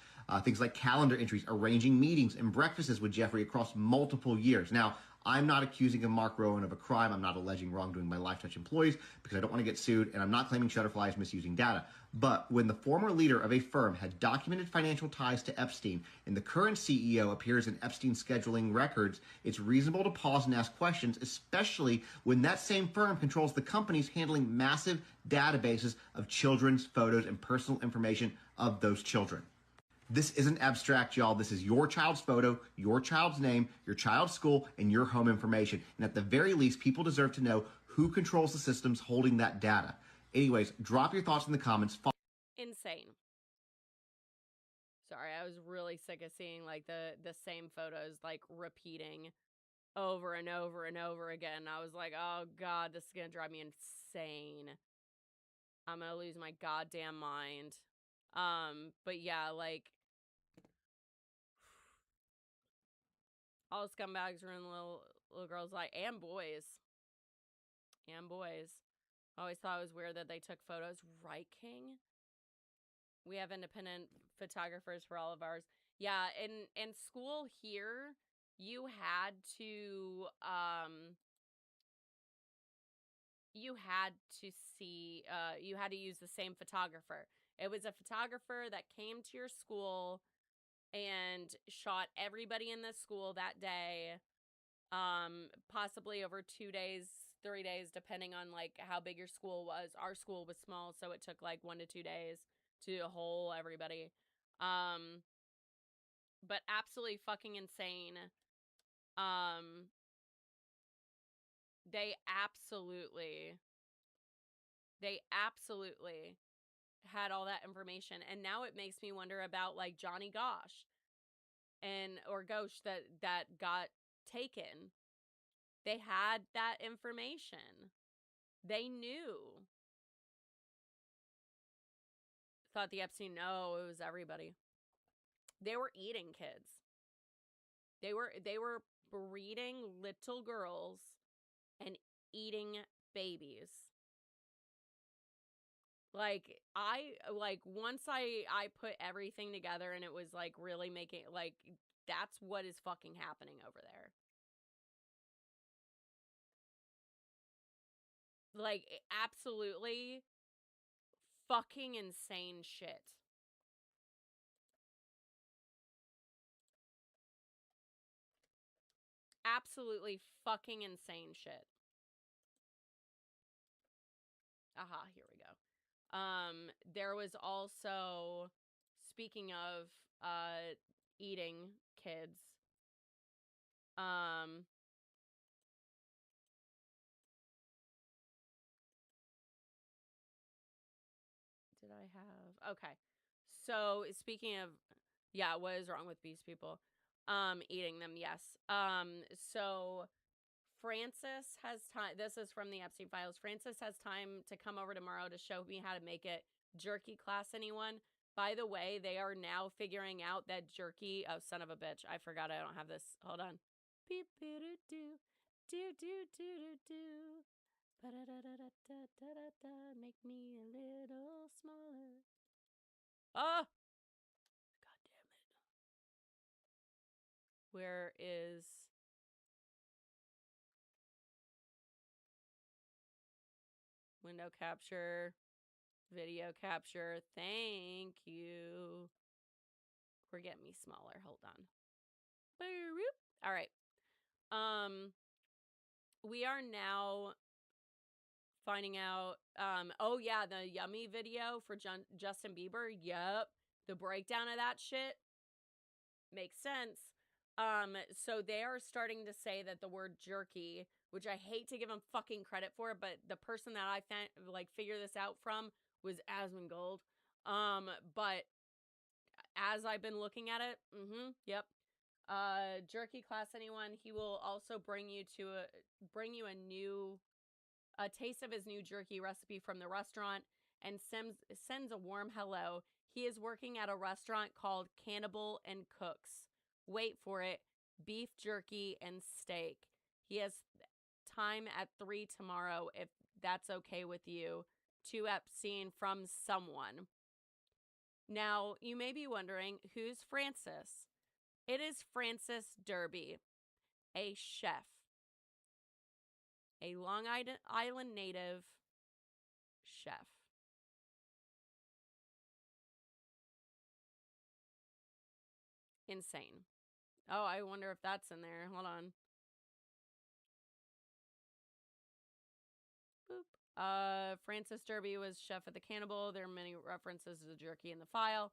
things like calendar entries, arranging meetings and breakfasts with Jeffrey across multiple years. Now, I'm not accusing Mark Rowan of a crime. I'm not alleging wrongdoing by Life Touch employees because I don't want to get sued, and I'm not claiming Shutterfly is misusing data. But when the former leader of a firm had documented financial ties to Epstein and the current CEO appears in Epstein's scheduling records, it's reasonable to pause and ask questions, especially when that same firm controls the companies handling massive databases of children's photos and personal information of those children. This isn't abstract, y'all. This is your child's photo, your child's name, your child's school, and your home information. And at the very least, people deserve to know who controls the systems holding that data. Anyways, drop your thoughts in the comments. Insane. Sorry, I was really sick of seeing like the same photos like repeating over and over and over again. I was like, oh God, this is gonna drive me insane. I'm gonna lose my goddamn mind. But yeah, like all scumbags ruin little girls' life, and boys. And boys. I always thought it was weird that they took photos. Right, King? We have independent photographers for all of ours. Yeah, in school here, you had to you had to use the same photographer. It was a photographer that came to your school and shot everybody in the school that day, possibly over 2 days, 3 days, depending on like how big your school was. Our school was small, so it took like 1 to 2 days to whole everybody. But absolutely fucking insane. They absolutely had all that information. And now it makes me wonder about like Johnny Gosh or Ghosh that got taken. They had that information. They knew. Thought the Epstein, no, it was everybody. They were eating kids. They were breeding little girls and eating babies. Like once I put everything together and it was like really making like that's what is fucking happening over there. Like absolutely fucking insane shit. Absolutely fucking insane shit. Aha, here we go. There was also, speaking of eating kids, did I have, okay. So speaking of, yeah, what is wrong with these people? Eating them, yes. So Francis has time. This is from the Epstein files. Francis has time to come over tomorrow to show me how to make it. Jerky class, anyone? By the way, they are now figuring out that jerky. Oh, son of a bitch. I forgot I don't have this. Hold on. Beep, doo, doo, doo, doo, doo, doo. Ba-da-da-da-da-da-da-da. Make me a little smaller. Oh! God damn it. Where is... window capture, video capture. Thank you. We're getting me smaller. Hold on. All right. We are now finding out. Oh yeah, the yummy video for Justin Bieber. Yep. The breakdown of that shit makes sense. So they are starting to say that the word jerky, which I hate to give them fucking credit for, but the person that I figure this out from was Asmongold. But as I've been looking at it, yep. Jerky class, anyone? He will also bring you a taste of his new jerky recipe from the restaurant and sends a warm hello. He is working at a restaurant called Cannibal and Cooks. Wait for it. Beef jerky and steak. He has time at 3 tomorrow if that's okay with you. To Epstein from someone. Now, you may be wondering, who's Francis? It is Francis Derby, a chef. A Long Island native chef. Insane. Oh, I wonder if that's in there. Hold on. Boop. Francis Derby was chef at the Cannibal. There are many references to jerky in the file.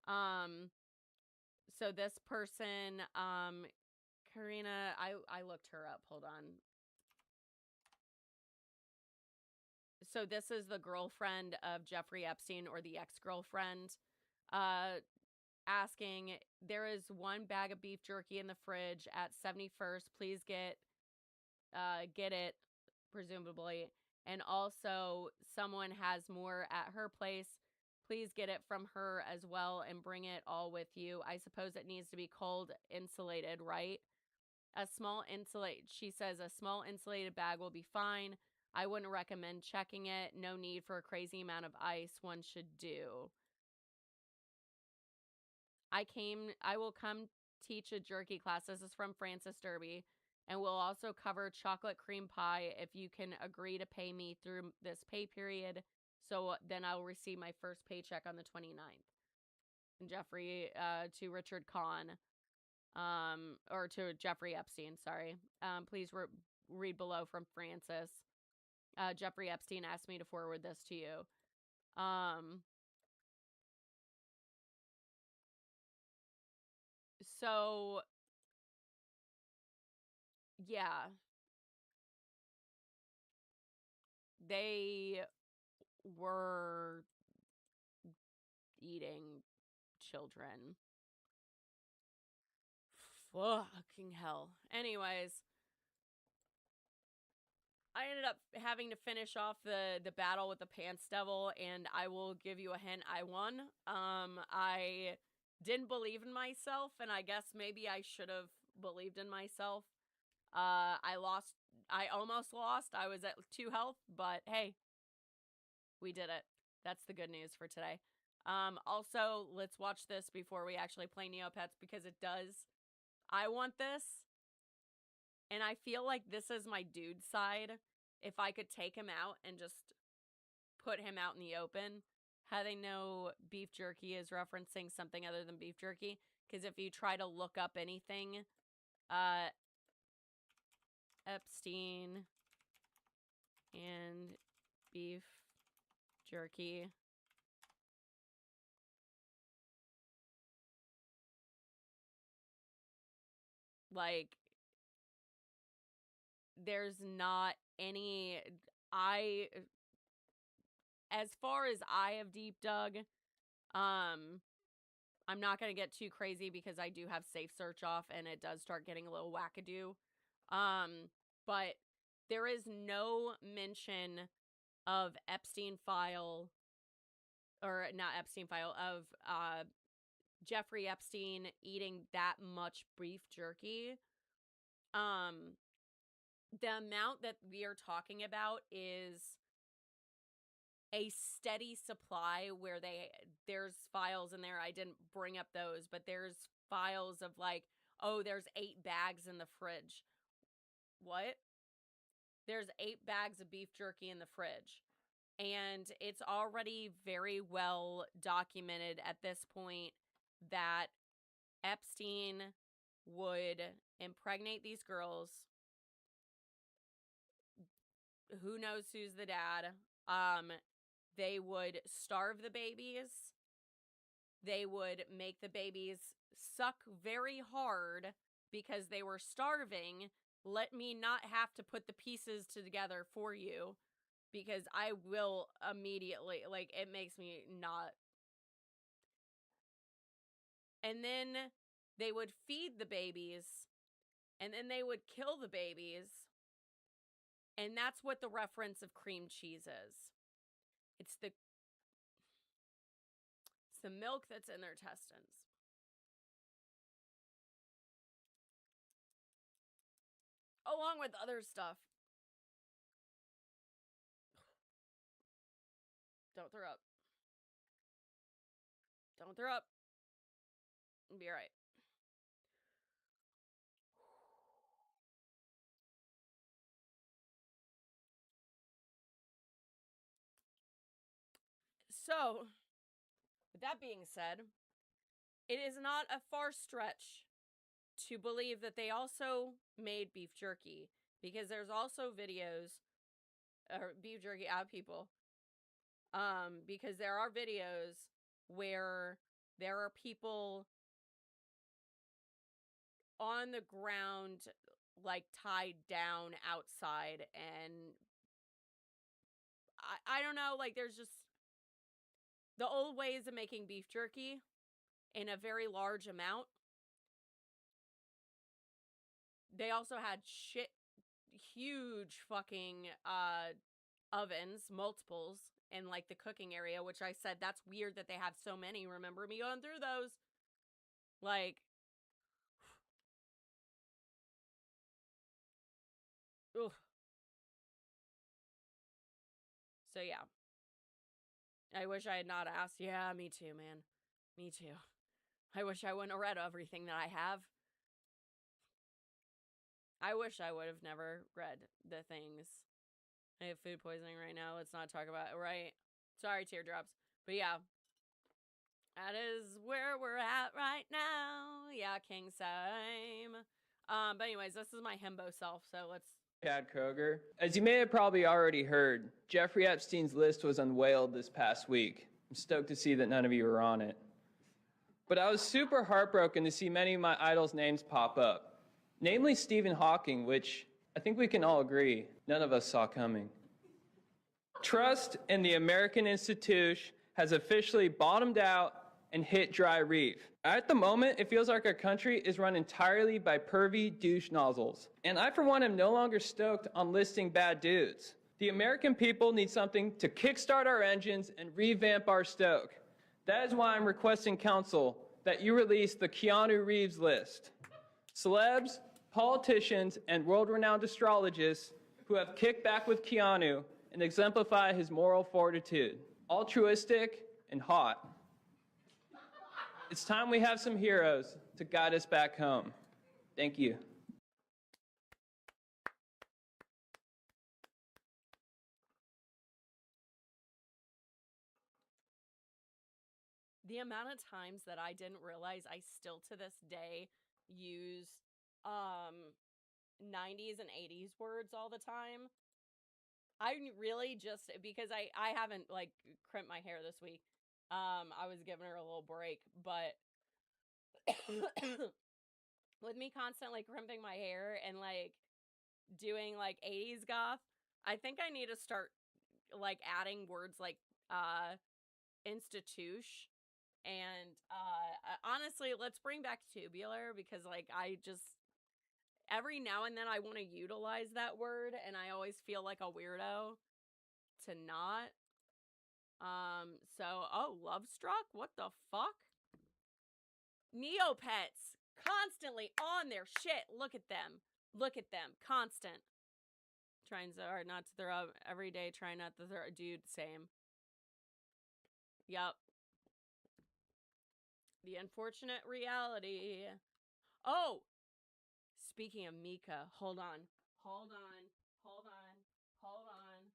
So this person, Karina, I looked her up. Hold on. So this is the girlfriend of Jeffrey Epstein, or the ex-girlfriend, asking, there is one bag of beef jerky in the fridge at 71st. Please get it, presumably. And also, someone has more at her place. Please get it from her as well and bring it all with you. I suppose it needs to be cold insulated, right? She says a small insulated bag will be fine. I wouldn't recommend checking it. No need for a crazy amount of ice. One should do. I will come teach a jerky class. This is from Francis Derby. And we'll also cover chocolate cream pie if you can agree to pay me through this pay period. So then I'll receive my first paycheck on the 29th. And Jeffrey, to Richard Kahn, or to Jeffrey Epstein, sorry. Please read below from Francis. Jeffrey Epstein asked me to forward this to you. So, yeah. They were eating children. Fucking hell. Anyways, I ended up having to finish off the battle with the Pants Devil, and I will give you a hint, I won. I didn't believe in myself, and I guess maybe I should have believed in myself. I almost lost. I was at 2 health, but hey, we did it. That's the good news for today. Also, let's watch this before we actually play Neopets, because it does. I want this, and I feel like this is my dude side. If I could take him out and just put him out in the open, how they know beef jerky is referencing something other than beef jerky. Because if you try to look up anything, Epstein and beef jerky. Like, there's not any, as far as I have deep dug, I'm not going to get too crazy because I do have safe search off and it does start getting a little wackadoo. But there is no mention of Epstein file, or not Epstein file, of Jeffrey Epstein eating that much beef jerky. The amount that we are talking about is a steady supply where there's files in there. I didn't bring up those, but there's files of like, oh, there's 8 bags in the fridge. What? There's 8 bags of beef jerky in the fridge. And it's already very well documented at this point that Epstein would impregnate these girls. Who knows who's the dad? They would starve the babies. They would make the babies suck very hard because they were starving. Let me not have to put the pieces together for you, because I will immediately, like, it makes me not. And then they would feed the babies, and then they would kill the babies. And that's what the reference of cream cheese is. It's the milk that's in their intestines. Along with other stuff. Don't throw up. Don't throw up. It'll be alright. So, with that being said, it is not a far stretch to believe that they also made beef jerky, because there's also videos, or beef jerky out people, because there are videos where there are people on the ground, like, tied down outside, and I don't know, like, there's just the old ways of making beef jerky in a very large amount. They also had huge fucking ovens, multiples, in like the cooking area, which I said that's weird that they have so many. Remember me going through those? Like, ugh. So yeah. I wish I had not asked. Yeah, me too, man. Me too. I wish I wouldn't have read everything that I have. I wish I would have never read the things. I have food poisoning right now. Let's not talk about it, right? Sorry, teardrops. But yeah. That is where we're at right now. Yeah, King Sime. But anyways, this is my himbo self, so let's... Chad Kroger. As you may have probably already heard, Jeffrey Epstein's list was unveiled this past week. I'm stoked to see that none of you were on it. But I was super heartbroken to see many of my idols' names pop up. Namely Stephen Hawking, which I think we can all agree none of us saw coming. Trust in the American institution has officially bottomed out and hit dry reef. At the moment, it feels like our country is run entirely by pervy douche nozzles. And I, for one, am no longer stoked on listing bad dudes. The American people need something to kickstart our engines and revamp our stoke. That is why I'm requesting council that you release the Keanu Reeves list. Celebs, politicians, and world-renowned astrologists who have kicked back with Keanu and exemplify his moral fortitude. Altruistic and hot. It's time we have some heroes to guide us back home. Thank you. The amount of times that I didn't realize I still to this day use 90s and 80s words all the time. I really just, because I haven't like crimped my hair this week. I was giving her a little break, but with me constantly crimping my hair and like doing like 80s goth, I think I need to start like adding words like institution. And honestly, let's bring back tubular, because like I just every now and then I want to utilize that word and I always feel like a weirdo to not. Oh, Love Struck? What the fuck? Neopets constantly on their shit. Look at them. Look at them. Constant. Trying so hard not to throw up every day, trying not to throw. Dude, same. Yup. The unfortunate reality. Oh! Speaking of Mika, hold on. Hold on. Hold on. Hold on.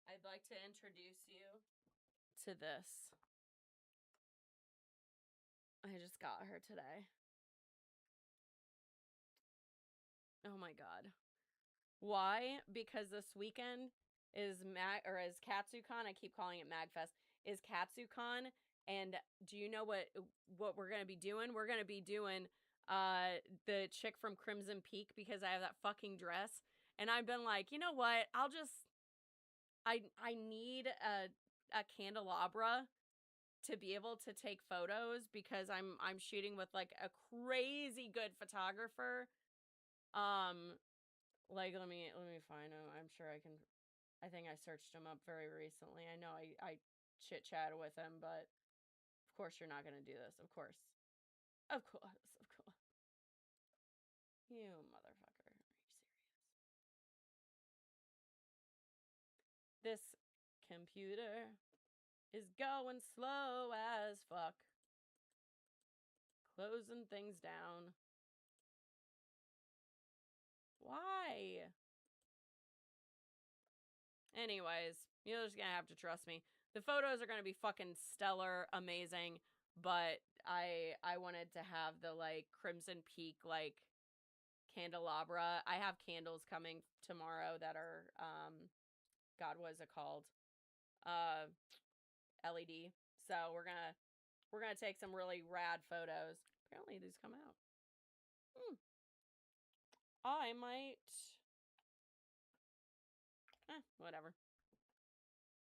I'd like to introduce you to this. I just got her today. Oh my god. Why? Because this weekend is KatsuCon. I keep calling it MagFest. Is KatsuCon, and do you know what we're gonna be doing? We're gonna be doing the chick from Crimson Peak, because I have that fucking dress, and I've been like, you know what? I need a candelabra to be able to take photos, because I'm shooting with like a crazy good photographer. Like let me find him. I'm sure I can. I think I searched him up very recently. I know I chit chatted with him, but of course you're not gonna do this. Of course. Of course. Of course. You motherfucker. Are you serious? This computer is going slow as fuck. Closing things down. Why? Anyways, you're just gonna have to trust me. The photos are gonna be fucking stellar, amazing, but I wanted to have the like Crimson Peak like candelabra. I have candles coming tomorrow that are God, what is it called? LED. So we're gonna take some really rad photos. Apparently these come out. I might whatever.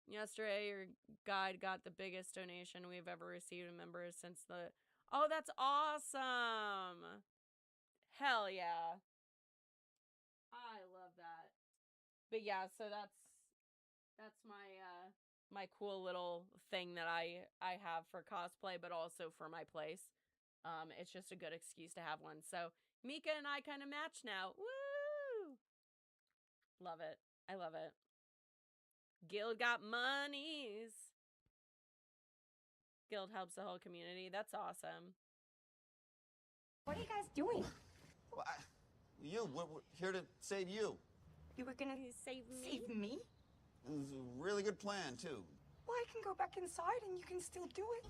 Yesterday, your guide got the biggest donation we've ever received in members since the... Oh, that's awesome! Hell yeah. I love that. But yeah, so that's my cool little thing that I have for cosplay, but also for my place. It's just a good excuse to have one. So Mika and I kind of match now. Woo! Love it. I love it. Guild got monies. Guild helps the whole community. That's awesome. What are you guys doing? Well, we're here to save you. You were gonna save me? Save me? It was a really good plan, too. Well, I can go back inside and you can still do it.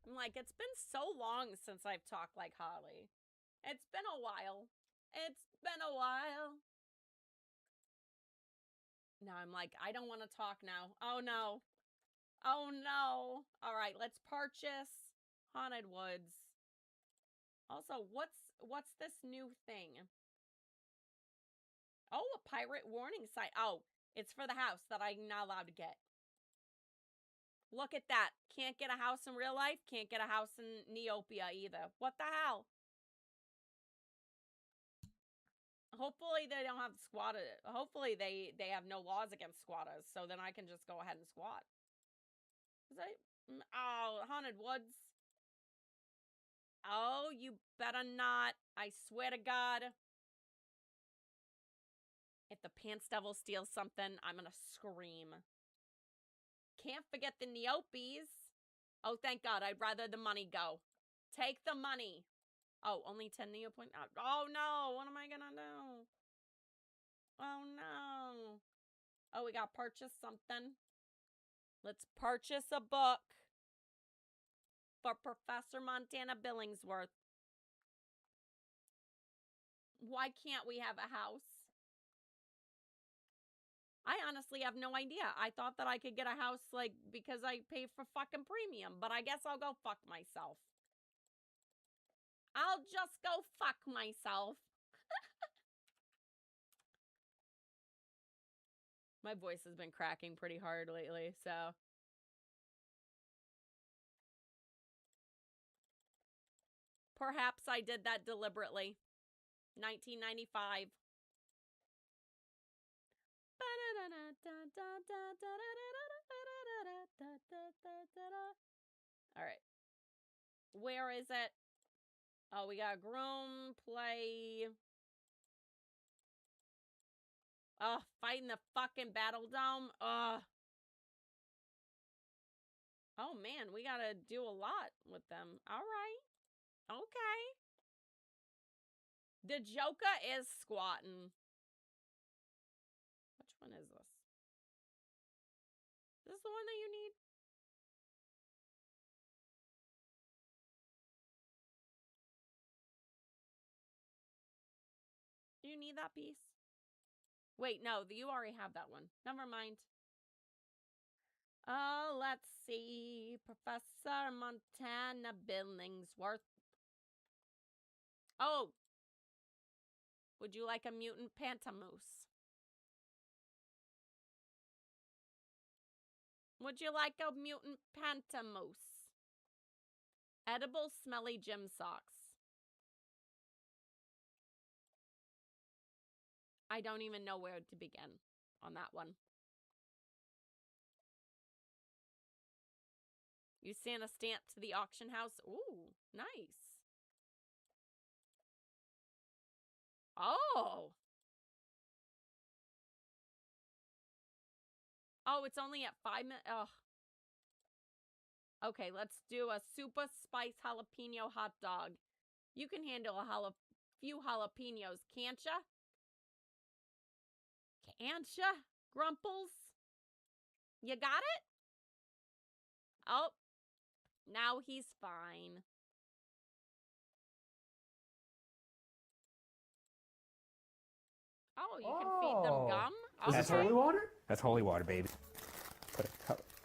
I'm like, it's been so long since I've talked like Holly. It's been a while. It's been a while. Now I'm like, I don't want to talk now. Oh no. Oh no. All right, let's purchase Haunted Woods. Also, what's this new thing? Oh, a pirate warning sign. Oh, it's for the house that I'm not allowed to get. Look at that. Can't get a house in real life. Can't get a house in Neopia either. What the hell? Hopefully they don't have squatters. Hopefully they have no laws against squatters. So then I can just go ahead and squat. Oh, Haunted Woods. Oh, you better not. I swear to God. If the Pants Devil steals something, I'm gonna scream. Can't forget the Neopets. Oh, thank God. I'd rather the money go. Take the money. Oh, only 10 Neopoint. Oh, no. What am I gonna do? Oh, no. Oh, we gotta purchase something. Let's purchase a book for Professor Montana Billingsworth. Why can't we have a house? I honestly have no idea. I thought that I could get a house, like, because I pay for fucking premium, but I guess I'll go fuck myself. I'll just go fuck myself. My voice has been cracking pretty hard lately, so. Perhaps I did that deliberately. 1995. All right. Where is it? Oh, we got groom, play. Oh, fighting the fucking battle dome. Ugh. Oh, man, we gotta do a lot with them. All right. Okay. The Joker is squatting. Which one is this? Is this the one that you need? Do you need that piece? Wait, no, you already have that one. Never mind. Oh, let's see. Professor Montana Billingsworth. Oh. Would you like a mutant pantamoose? Would you like a mutant pantamoose? Edible smelly gym socks. I don't even know where to begin on that one. You sent a stamp to the auction house. Ooh, nice. Oh. Oh, it's only at 5 minutes. Ugh. Okay, let's do a super spice jalapeno hot dog. You can handle a few jalapenos, can't ya? Can't ya, Grumples? You got it? Oh, now he's fine. Oh, you can feed them gum? Okay. Is this holy water? That's holy water, baby.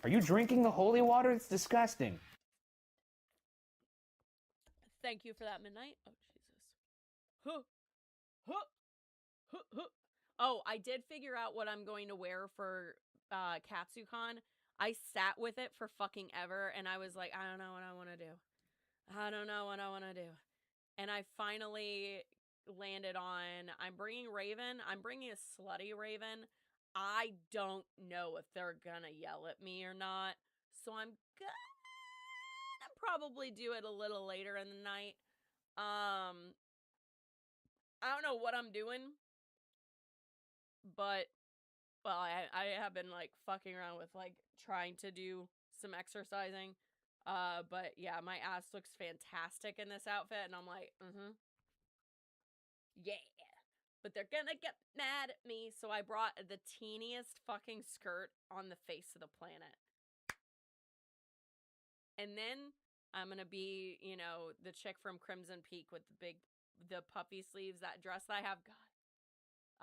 Are you drinking the holy water? It's disgusting. Thank you for that, Midnight. Oh, Jesus. Huh. Huh. Huh. Huh. Oh, I did figure out what I'm going to wear for KatsuCon. I sat with it for fucking ever, and I was like, I don't know what I want to do. I don't know what I want to do. And I finally landed on, I'm bringing Raven. I'm bringing a slutty Raven. I don't know if they're gonna yell at me or not. So I'm gonna probably do it a little later in the night. I don't know what I'm doing. But, well, I have been, like, fucking around with, like, trying to do some exercising. But, yeah, my ass looks fantastic in this outfit, and I'm like, yeah. But they're gonna get mad at me, so I brought the teeniest fucking skirt on the face of the planet. And then I'm gonna be, you know, the chick from Crimson Peak with the puffy sleeves, that dress that I have. God,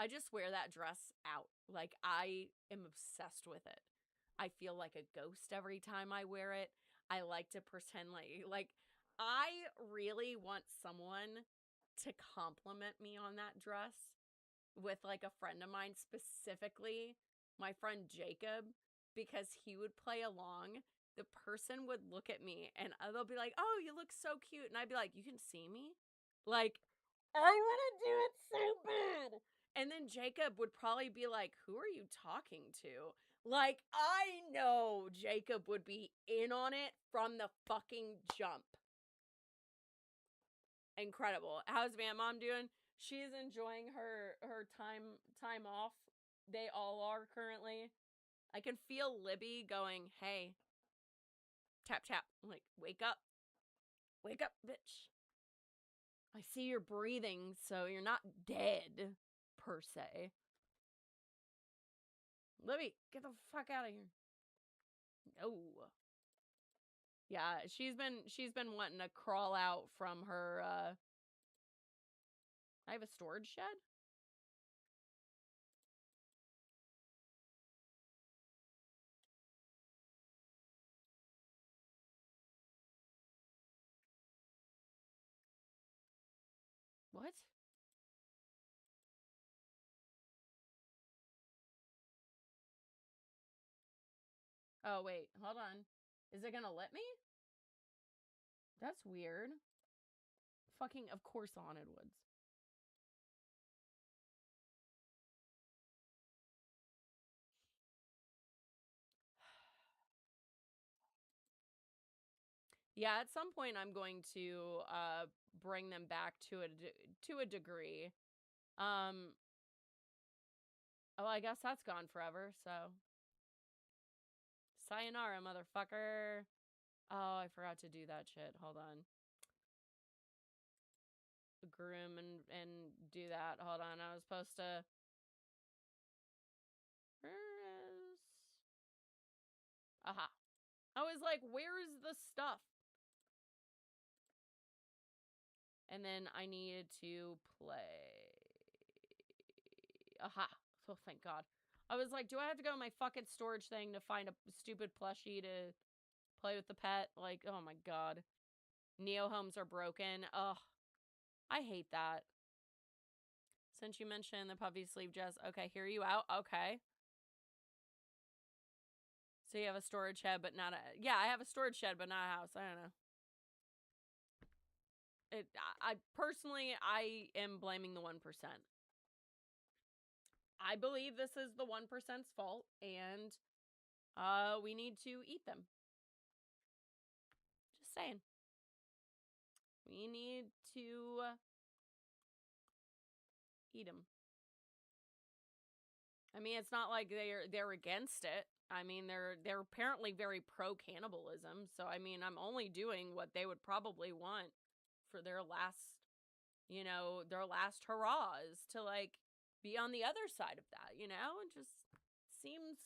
I just wear that dress out. Like, I am obsessed with it. I feel like a ghost every time I wear it. I like to pretend like I really want someone to compliment me on that dress with like a friend of mine, specifically my friend Jacob, because he would play along. The person would look at me and they'll be like, "Oh, you look so cute." And I'd be like, "You can see me?" Like, I want to do it so bad. And then Jacob would probably be like, "Who are you talking to?" Like, I know Jacob would be in on it from the fucking jump. Incredible. How's my mom doing? She's enjoying her time off. They all are currently. I can feel Libby going, "Hey, tap tap." I'm like, "Wake up. Wake up, bitch. I see you're breathing, so you're not dead per se." Libby, get the fuck out of here. No. Yeah, she's been wanting to crawl out from her I have a storage shed? What? Oh, wait. Hold on. Is it gonna let me? That's weird. Fucking, of course, the Haunted Woods. Yeah, at some point I'm going to bring them back to a degree. Oh, I guess that's gone forever, so sayonara, motherfucker. Oh, I forgot to do that shit. Hold on. Groom and do that. Hold on. I was supposed to. Where is? Aha. I was like, where is the stuff? And then I needed to play. Aha. Oh, thank God. I was like, do I have to go to my fucking storage thing to find a stupid plushie to play with the pet? Like, oh my God. Neo homes are broken. Ugh. I hate that. Since you mentioned the puppy sleeve dress. Okay, hear you out. Okay. So you have a storage shed, but not a... Yeah, I have a storage shed, but not a house. I don't know. I personally, I am blaming the 1%. I believe this is the 1%'s fault, and we need to eat them. Just saying. We need to eat them. I mean, it's not like they're against it. I mean, they're apparently very pro cannibalism. So I mean, I'm only doing what they would probably want for their last, their last hurrahs to like be on the other side of that. It just seems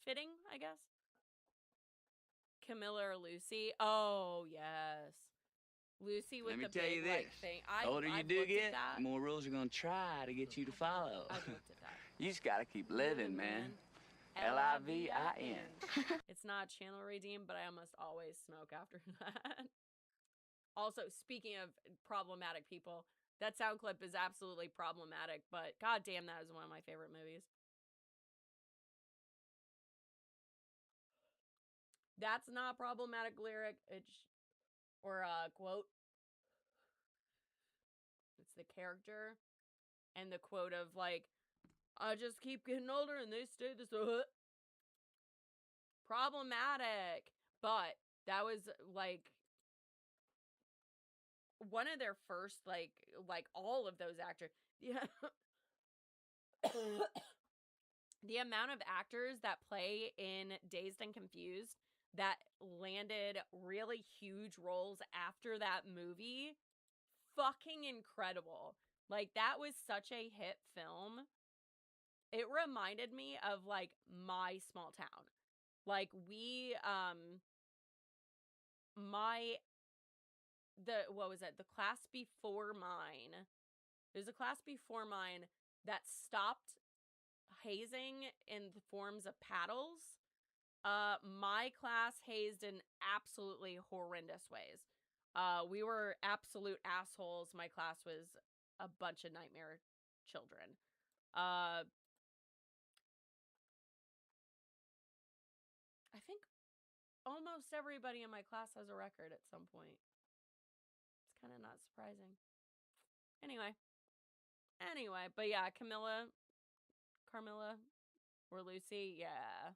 fitting, I guess. Camilla or Lucy? Oh yes. Lucy with the big like thing. The older you I've do looked at get, that. the more rules are gonna try to get you to follow. I've looked at that. You just gotta keep living, man. Livin. It's not channel redeem, but I almost always smoke after that. Also, speaking of problematic people, that sound clip is absolutely problematic, but goddamn, that is one of my favorite movies. That's not a problematic lyric. Or a quote. It's the character and the quote of like, "I just keep getting older and they stay the same." Problematic. But that was like one of their first like all of those actors. Yeah. The amount of actors that play in Dazed and Confused that landed really huge roles after that movie, fucking incredible. Like, that was such a hit film. It reminded me of, like, my small town. Like, we, what was it? The class before mine. There's a class before mine that stopped hazing in the forms of paddles. My class hazed in absolutely horrendous ways. We were absolute assholes. My class was a bunch of nightmare children. I think almost everybody in my class has a record at some point. It's kind of not surprising. Anyway, but yeah, Carmilla, or Lucy, yeah.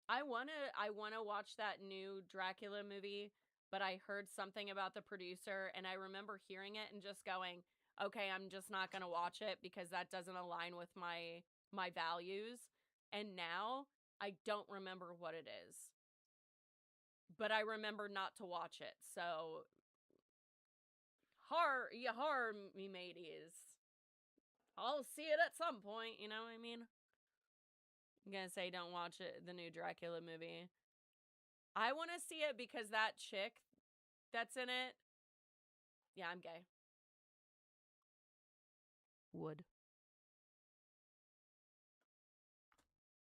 I wanna watch that new Dracula movie, but I heard something about the producer, and I remember hearing it and just going, okay, I'm just not gonna watch it because that doesn't align with my values. And now I don't remember what it is, but I remember not to watch it. So horror me mateys. I'll see it at some point, you know what I mean? I'm gonna say don't watch it, the new Dracula movie. I want to see it because that chick that's in it. Yeah, I'm gay. Would.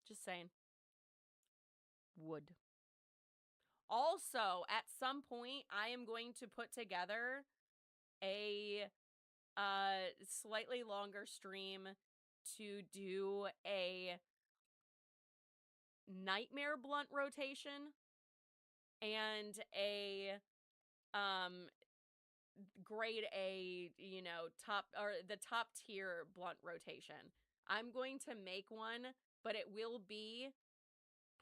Just saying. Would. Also, at some point, I am going to put together a slightly longer stream to do a nightmare blunt rotation and a grade A, you know, top or the top tier blunt rotation. I'm going to make one, but it will be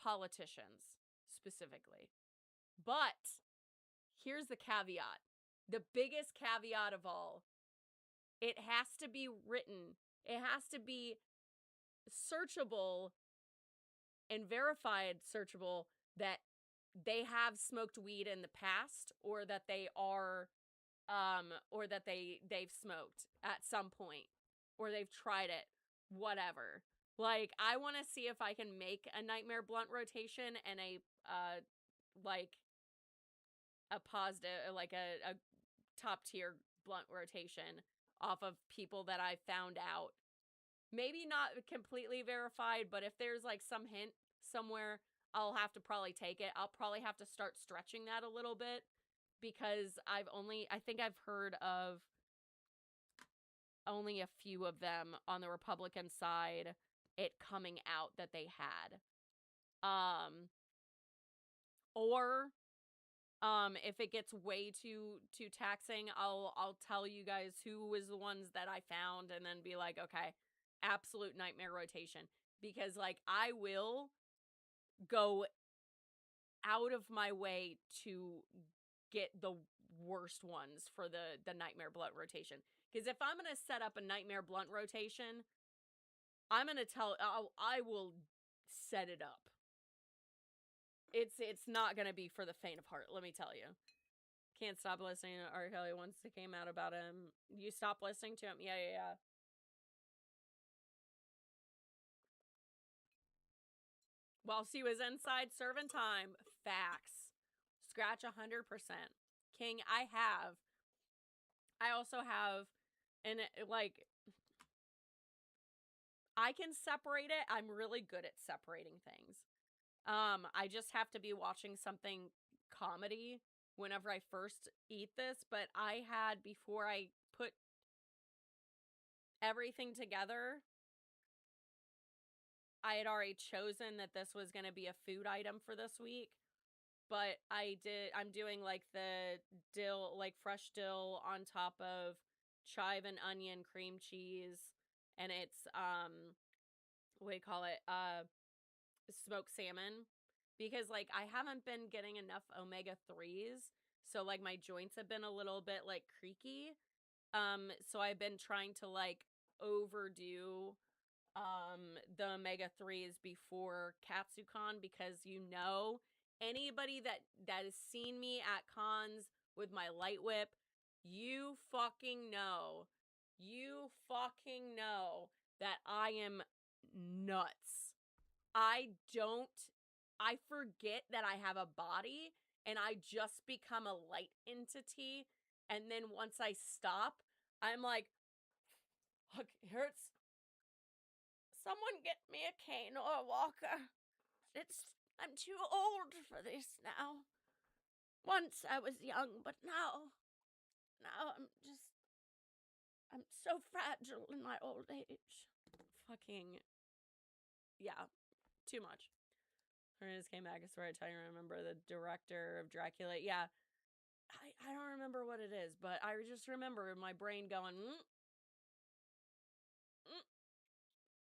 politicians specifically. But here's the caveat. The biggest caveat of all. It has to be written. It has to be searchable and verified searchable that they have smoked weed in the past, or that they are or that they've smoked at some point, or they've tried it, whatever. Like, I want to see if I can make a nightmare blunt rotation and a like a positive, like a top tier blunt rotation off of people that I found out. Maybe not completely verified, but if there's like some hint somewhere, I'll have to probably take it. I'll probably have to start stretching that a little bit, because I think I've heard of only a few of them on the Republican side, it coming out that they had. Or if it gets way too taxing, I'll tell you guys who was the ones that I found, and then be like, okay, absolute nightmare rotation. Because, like, I will go out of my way to get the worst ones for the nightmare blunt rotation. Because if I'm going to set up a nightmare blunt rotation, I'm going to I will set it up. It's not going to be for the faint of heart, let me tell you. Can't stop listening to R. Kelly once it came out about him. You stop listening to him? Yeah. While she was inside serving time. Facts. Scratch 100%. King, I also have, and like, I can separate it. I'm really good at separating things. I just have to be watching something comedy whenever I first eat this, but I had, before I put everything together, I had already chosen that this was going to be a food item for this week. But I'm doing like the dill, like fresh dill on top of chive and onion cream cheese. And it's, what do you call it? Smoked salmon. Because, like, I haven't been getting enough omega-3s. So, like, my joints have been a little bit, like, creaky. So I've been trying to, like, overdo the omega-3s before KatsuCon, because, you know, anybody that has seen me at cons with my light whip, you fucking know that I am nuts. I forget that I have a body, and I just become a light entity, and then once I stop, I'm like, fuck, it hurts. Someone get me a cane or a walker. I'm too old for this now. Once I was young, but now I'm so fragile in my old age. Fucking, yeah, too much. I just came back. I swear I tell you, I remember the director of Dracula. Yeah, I don't remember what it is, but I just remember my brain going,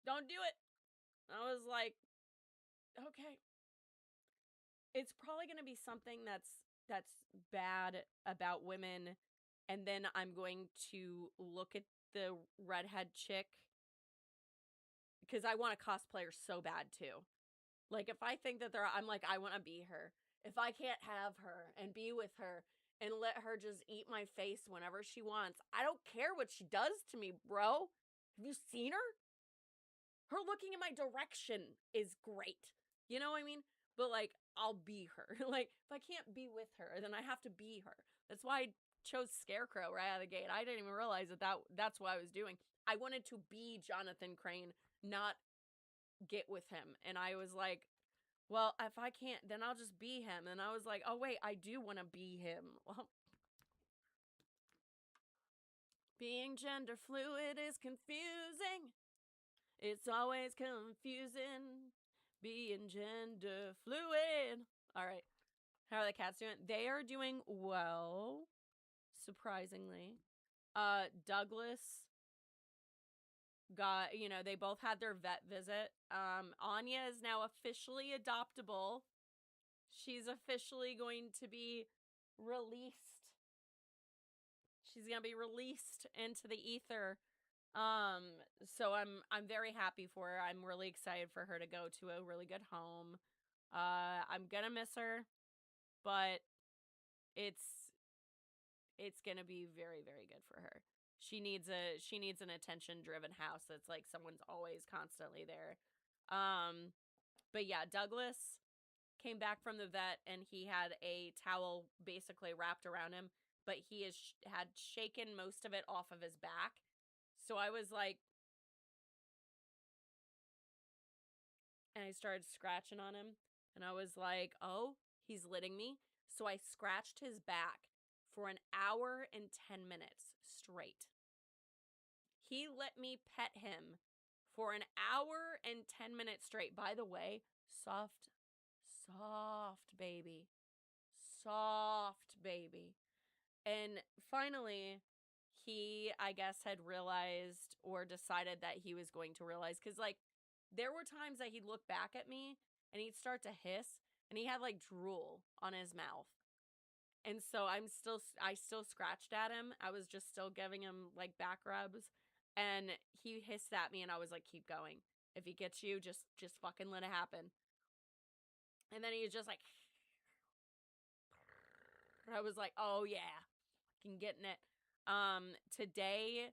don't do it. I was like, okay. It's probably going to be something that's bad about women, and then I'm going to look at the redhead chick because I want a cosplayer so bad too. Like, if I think that I'm like, I want to be her. If I can't have her and be with her and let her just eat my face whenever she wants, I don't care what she does to me, bro. Have you seen her? Her looking in my direction is great. You know what I mean? But, like, I'll be her. Like, if I can't be with her, then I have to be her. That's why I chose Scarecrow right out of the gate. I didn't even realize that's what I was doing. I wanted to be Jonathan Crane, not get with him. And I was like, well, if I can't, then I'll just be him. And I was like, oh, wait, I do want to be him. Well, being gender fluid is confusing. It's always confusing being gender fluid. All right. How are the cats doing? They are doing well, surprisingly. Douglas got, they both had their vet visit. Anya is now officially adoptable. She's officially going to be released. She's going to be released into the ether. So I'm very happy for her. I'm really excited for her to go to a really good home. I'm gonna miss her, but it's gonna be very, very good for her. She needs an attention-driven house that's like someone's always constantly there. But yeah, Douglas came back from the vet and he had a towel basically wrapped around him, but he had shaken most of it off of his back. So I was like, and I started scratching on him, and I was like, oh, he's litting me. So I scratched his back for an hour and 10 minutes straight. He let me pet him for an hour and 10 minutes straight. By the way, soft baby. Soft baby. And finally, he, I guess, had realized or decided that he was going to realize. Because, like, there were times that he'd look back at me and he'd start to hiss. And he had, like, drool on his mouth. And so I still scratched at him. I was just still giving him, like, back rubs. And he hissed at me and I was like, keep going. If he gets you, just fucking let it happen. And then he was just like... I was like, oh yeah, fucking getting it. Today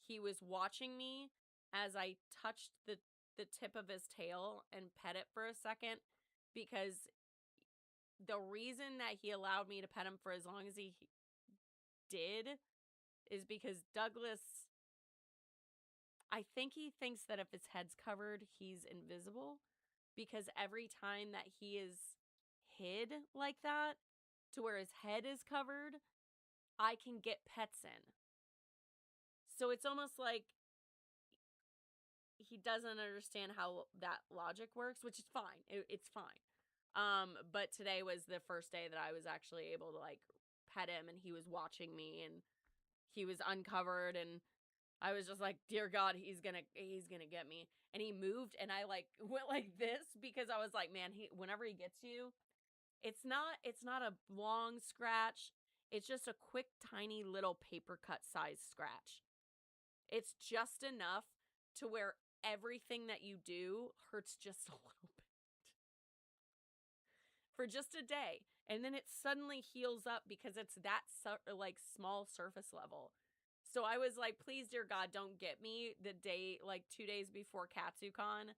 he was watching me as I touched the tip of his tail and pet it for a second, because the reason that he allowed me to pet him for as long as he did is because Douglas, I think he thinks that if his head's covered, he's invisible, because every time that he is hid like that, to where his head is covered, I can get pets in. So it's almost like he doesn't understand how that logic works, which is fine. It's fine. But today was the first day that I was actually able to, like, pet him, and he was watching me, and he was uncovered, and I was just like, dear God, he's gonna get me. And he moved, and I, like, went like this, because I was like, man, whenever he gets you, it's not a long scratch. It's just a quick, tiny little paper cut size scratch. It's just enough to where everything that you do hurts just a little bit. For just a day. And then it suddenly heals up because it's that, like, small surface level. So I was like, please, dear God, don't get me the day, like, 2 days before KatsuCon,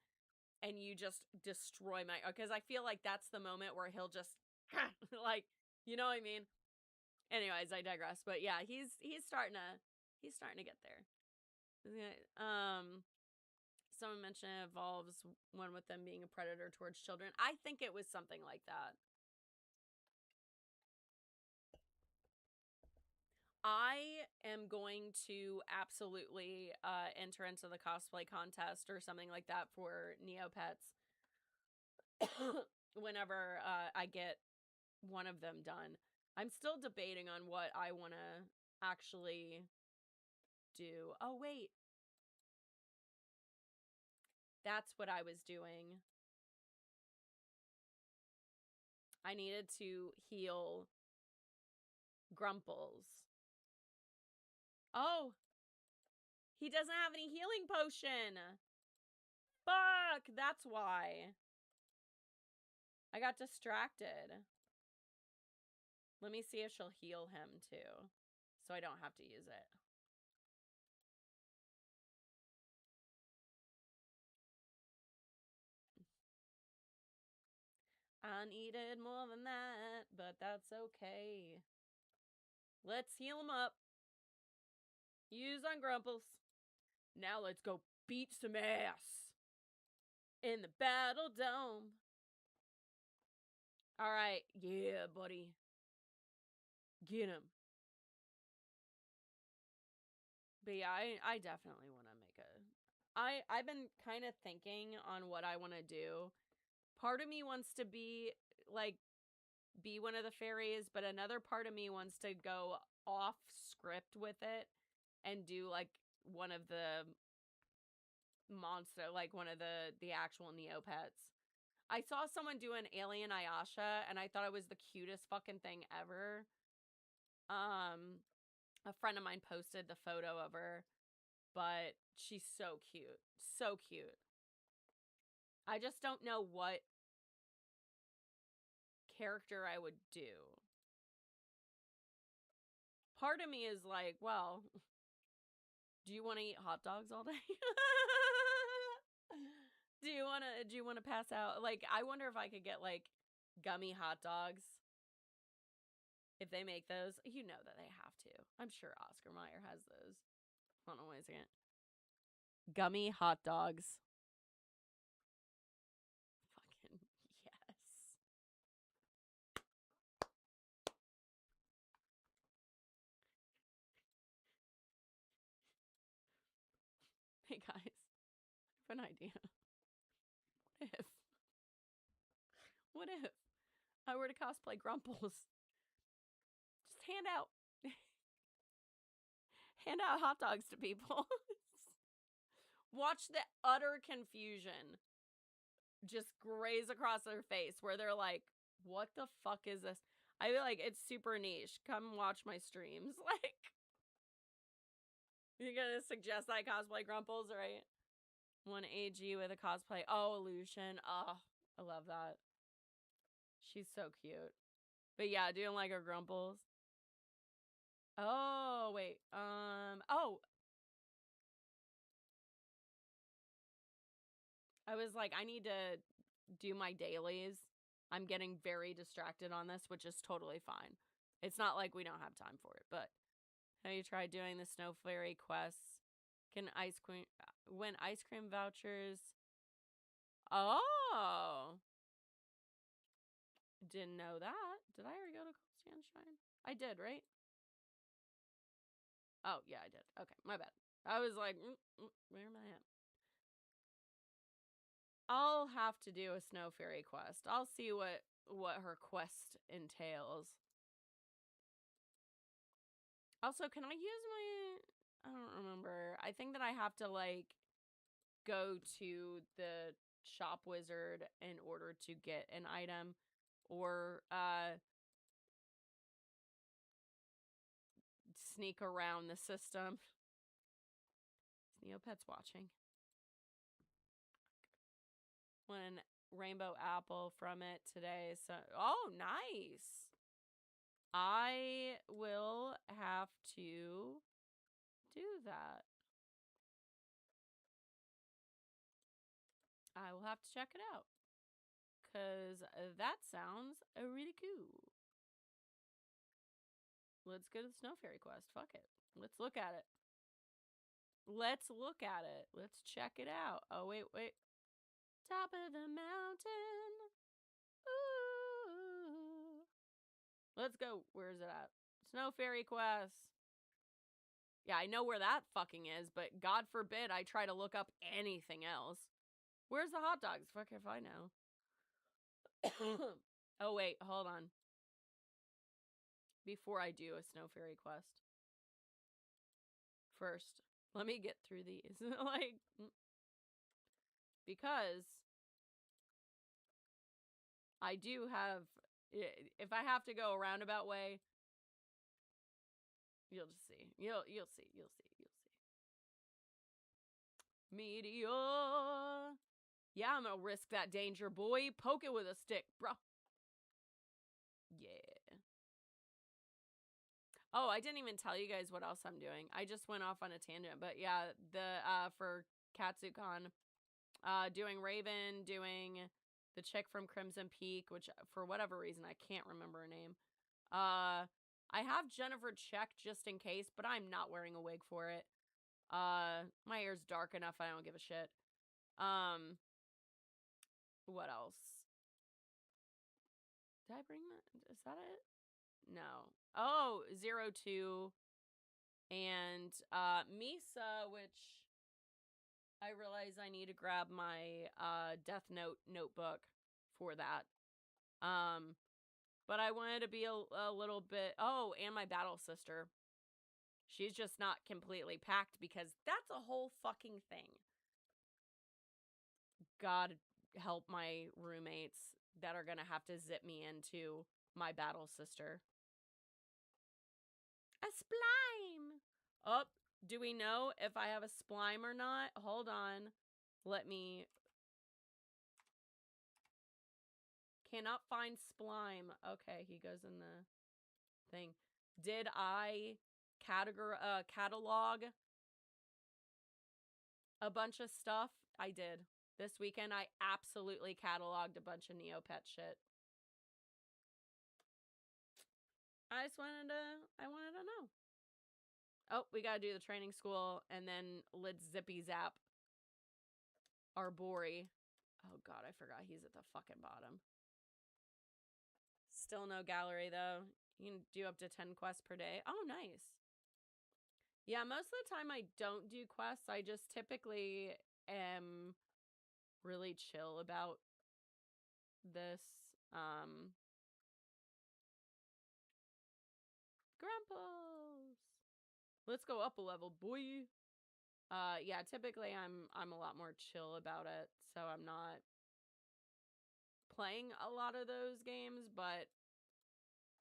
and you just destroy my... Because I feel like that's the moment where he'll just... like, you know what I mean? Anyways, I digress. But yeah, he's starting to get there. Someone mentioned it involves one with them being a predator towards children. I think it was something like that. I am going to absolutely enter into the cosplay contest or something like that for Neopets whenever I get one of them done. I'm still debating on what I want to actually do. Oh, wait. That's what I was doing. I needed to heal Grumples. Oh, he doesn't have any healing potion. Fuck, that's why. I got distracted. Let me see if she'll heal him too, so I don't have to use it. I needed more than that, but that's okay. Let's heal him up. Use on Grumples. Now let's go beat some ass in the Battle Dome. All right, yeah, buddy. Get him. But yeah, I definitely want to make a... I've been kind of thinking on what I want to do. Part of me wants to be, like, be one of the fairies, but another part of me wants to go off script with it and do, like, one of the monster, like, one of the actual Neopets. I saw someone do an alien Ayasha, and I thought it was the cutest fucking thing ever. A friend of mine posted the photo of her, but she's so cute. So cute. I just don't know what character I would do. Part of me is like, well, do you want to eat hot dogs all day? Do you want to pass out? Like, I wonder if I could get like gummy hot dogs. If they make those, you know that they have to. I'm sure Oscar Mayer has those. Hold on, wait a second. Gummy hot dogs. Fucking yes. Hey guys, I have an idea. What if I were to cosplay Grumples? Just hand out hot dogs to people. Watch the utter confusion just graze across their face where they're like, what the fuck is this? I feel like it's super niche. Come watch my streams. Like, you're gonna suggest I cosplay Grumples, right? One AG with a cosplay. Oh, Illusion. Oh, I love that. She's so cute. But yeah, doing like a Grumples. Oh, wait. Oh. I was like, I need to do my dailies. I'm getting very distracted on this, which is totally fine. It's not like we don't have time for it, but have you tried doing the Snow Fairy quests? Can win ice cream vouchers? Oh. Didn't know that. Did I ever go to Cold Sunshine? I did, right? Oh, yeah, I did. Okay, my bad. I was like, where am I at? I'll have to do a Snow Fairy quest. I'll see what her quest entails. Also, can I use my... I don't remember. I think that I have to, like, go to the shop wizard in order to get an item. Or, sneak around the system. Is Neopets watching? Won rainbow apple from it today. So, oh, nice. I will have to do that. I will have to check it out. Because that sounds really cool. Let's go to the Snow Fairy quest. Fuck it. Let's look at it. Let's look at it. Let's check it out. Oh, wait. Top of the mountain. Ooh. Let's go. Where is it at? Snow Fairy Quest. Yeah, I know where that fucking is, but God forbid I try to look up anything else. Where's the hot dogs? Fuck if I know. Oh, wait. Hold on. Before I do a Snow Fairy Quest. First, let me get through these. Like, because I do have, if I have to go a roundabout way, you'll just see. You'll see. Meteor. Yeah, I'm gonna risk that danger, boy. Poke it with a stick, bro. Yeah. Oh, I didn't even tell you guys what else I'm doing. I just went off on a tangent, but yeah, for KatsuCon, doing Raven, doing the chick from Crimson Peak, which for whatever reason I can't remember her name. I have Jennifer Check just in case, but I'm not wearing a wig for it. My hair's dark enough, I don't give a shit. What else? Did I bring that? Is that it? No. Oh, 02 and Misa, which I realize I need to grab my Death Note notebook for that. But I wanted to be a little bit, oh, and my Battle Sister. She's just not completely packed because that's a whole fucking thing. God help my roommates that are gonna have to zip me into my Battle Sister. A Splime! Oh, do we know if I have a Splime or not? Hold on. Let me... Cannot find Splime. Okay, he goes in the thing. Did I catalog a bunch of stuff? I did. This weekend, I absolutely cataloged a bunch of Neopet shit. I wanted to know. Oh, we gotta do the training school, and then let's zippy zap our Bori. Oh god, I forgot he's at the fucking bottom. Still no gallery, though. You can do up to 10 quests per day. Oh, nice. Yeah, most of the time I don't do quests. I just typically am really chill about this. Grandpas. Let's go up a level, boy. Yeah, typically I'm a lot more chill about it, so I'm not playing a lot of those games, but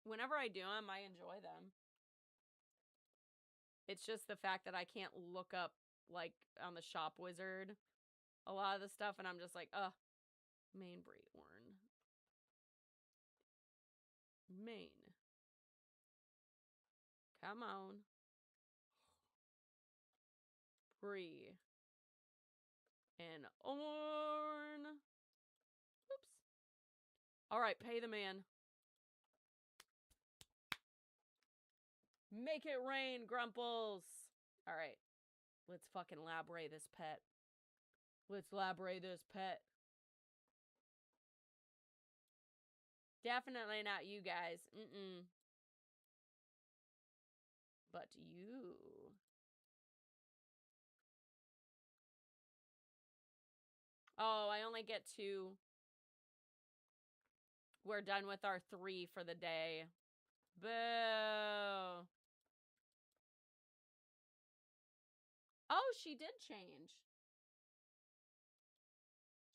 whenever I do them, I enjoy them. It's just the fact that I can't look up, like, on the shop wizard a lot of the stuff, and I'm just like, ugh. Main Breedorn. Main. Come on. Bree. And Orn. Oops. Alright, pay the man. Make it rain, Grumples. Alright. Let's fucking labre this pet. Let's labre this pet. Definitely not you guys. But you. Oh, I only get 2. We're done with our 3 for the day. Boo. Oh, she did change.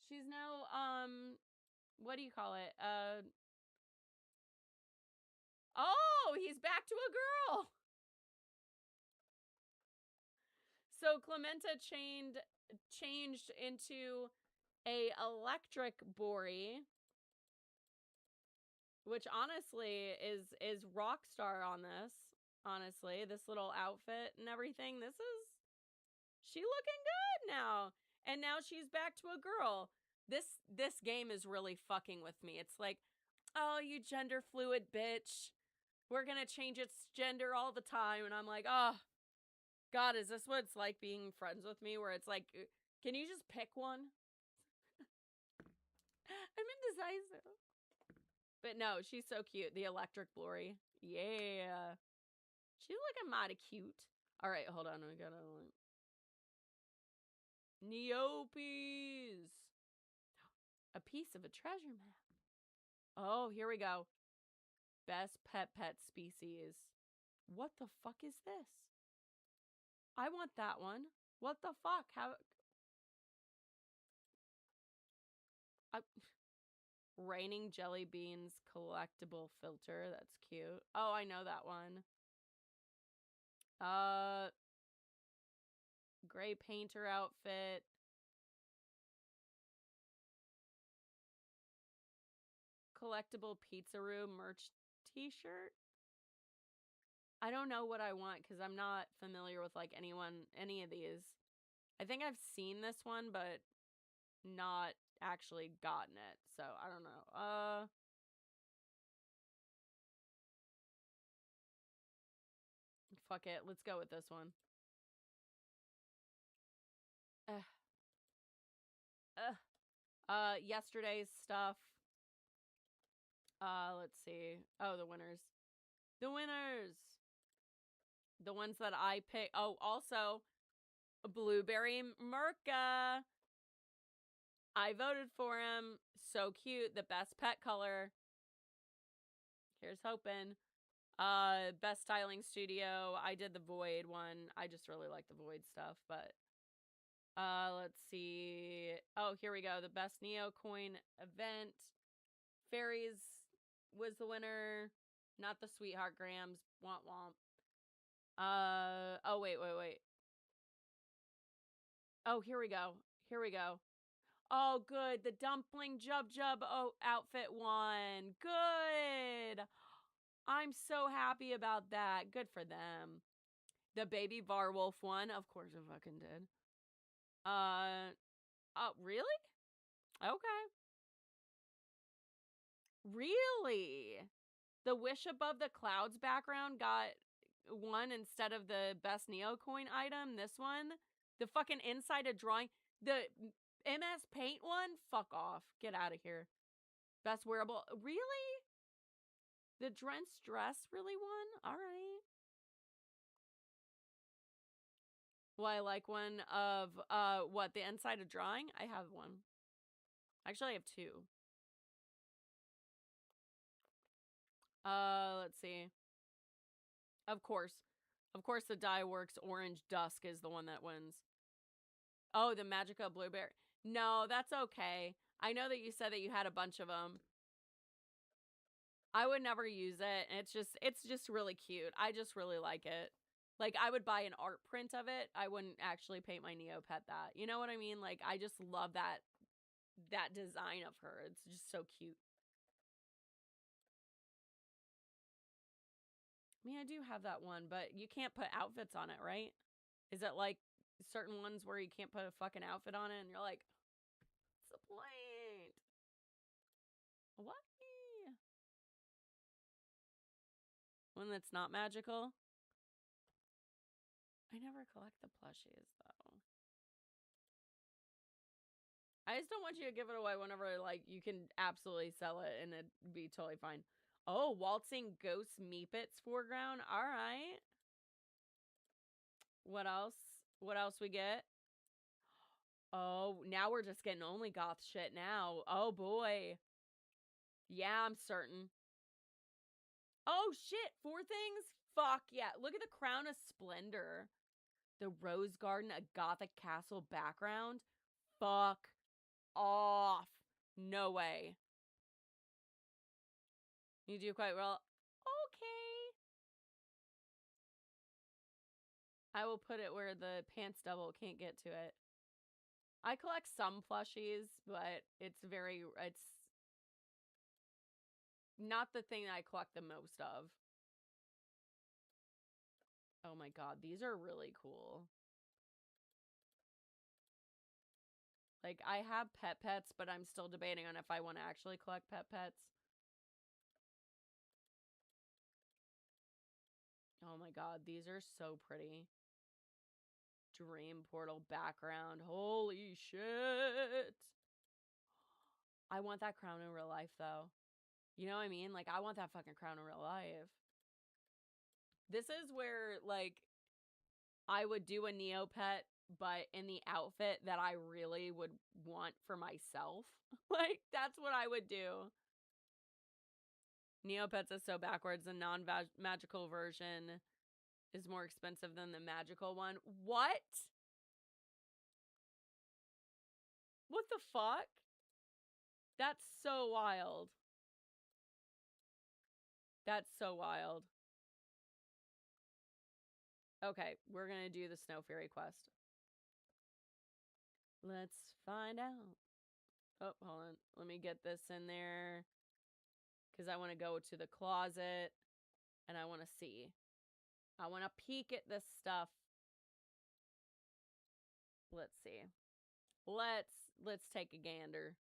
She's now, what do you call it? Oh, he's back to a girl. So Clementa changed into a electric Bori, which honestly is Rockstar on this. Honestly, this little outfit and everything. She looking good now. And now she's back to a girl. This game is really fucking with me. It's like, oh, you gender fluid bitch. We're gonna change its gender all the time. And I'm like, oh, God, is this what it's like being friends with me? Where it's like, can you just pick one? I'm indecisive. But no, she's so cute. The electric glory. Yeah. She's looking mighty cute. All right, hold on. We gotta... Neopets. A piece of a treasure map. Oh, here we go. Best pet species. What the fuck is this? I want that one. What the fuck? How... Raining jelly beans collectible filter. That's cute. Oh, I know that one. Gray painter outfit. Collectible Pizzaroo merch t-shirt. I don't know what I want because I'm not familiar with like any of these. I think I've seen this one, but not actually gotten it. So I don't know. Fuck it. Let's go with this one. Yesterday's stuff. Let's see. Oh, the winners. The winners. The ones that I pick. Oh, also, Blueberry Merca. I voted for him. So cute. The best pet color. Here's hoping. Best styling studio. I did the Void one. I just really like the Void stuff, but let's see. Oh, here we go. The best Neo coin event. Fairies was the winner. Not the Sweetheart Grams. Womp womp. Oh, wait. Oh, here we go. Oh, good. The Dumpling Jub outfit won. Good. I'm so happy about that. Good for them. The Baby Varwolf one. Of course it fucking did. Oh, really? Okay. Really? The Wish Above the Clouds background got one instead of the best Neocoin item. This one. The fucking inside of drawing. The MS Paint one? Fuck off. Get out of here. Best wearable. Really? The Drenched Dress really won? All right. Well, I like one of, what, the inside of drawing? I have one. Actually, I have two. Let's see. Of course, the Dye Works Orange Dusk is the one that wins. Oh, the Magica Blueberry. No, that's okay. I know that you said that you had a bunch of them. I would never use it. It's just really cute. I just really like it. Like, I would buy an art print of it. I wouldn't actually paint my Neopet that. You know what I mean? Like, I just love that design of her. It's just so cute. I mean, I do have that one, but you can't put outfits on it, right? Is it like certain ones where you can't put a fucking outfit on it and you're like, what's the point? What? One that's not magical? I never collect the plushies, though. I just don't want you to give it away whenever, like, you can absolutely sell it and it'd be totally fine. Oh, Waltzing Ghost Meepits foreground. All right. What else? What else we get? Oh, now we're just getting only goth shit now. Oh, boy. Yeah, I'm certain. Oh, shit. 4 things? Fuck yeah. Look at the Crown of Splendor. The Rose Garden, a gothic castle background. Fuck off. No way. You do quite well. Okay. I will put it where the pants double can't get to it. I collect some plushies, but it's not the thing that I collect the most of. Oh my god, these are really cool. Like, I have pets, but I'm still debating on if I want to actually collect pets. Oh my god, these are so pretty. Dream portal background. Holy shit. I want that crown in real life, though. You know what I mean? Like, I want that fucking crown in real life. This is where, like, I would do a Neopet, but in the outfit that I really would want for myself. Like, that's what I would do. Neopets is so backwards. The non-magical version is more expensive than the magical one. What? What the fuck? That's so wild. That's so wild. Okay, we're gonna do the Snow Fairy quest. Let's find out. Oh, hold on. Let me get this in there. Because I want to go to the closet. And I want to see. I want to peek at this stuff. Let's see. Let's take a gander.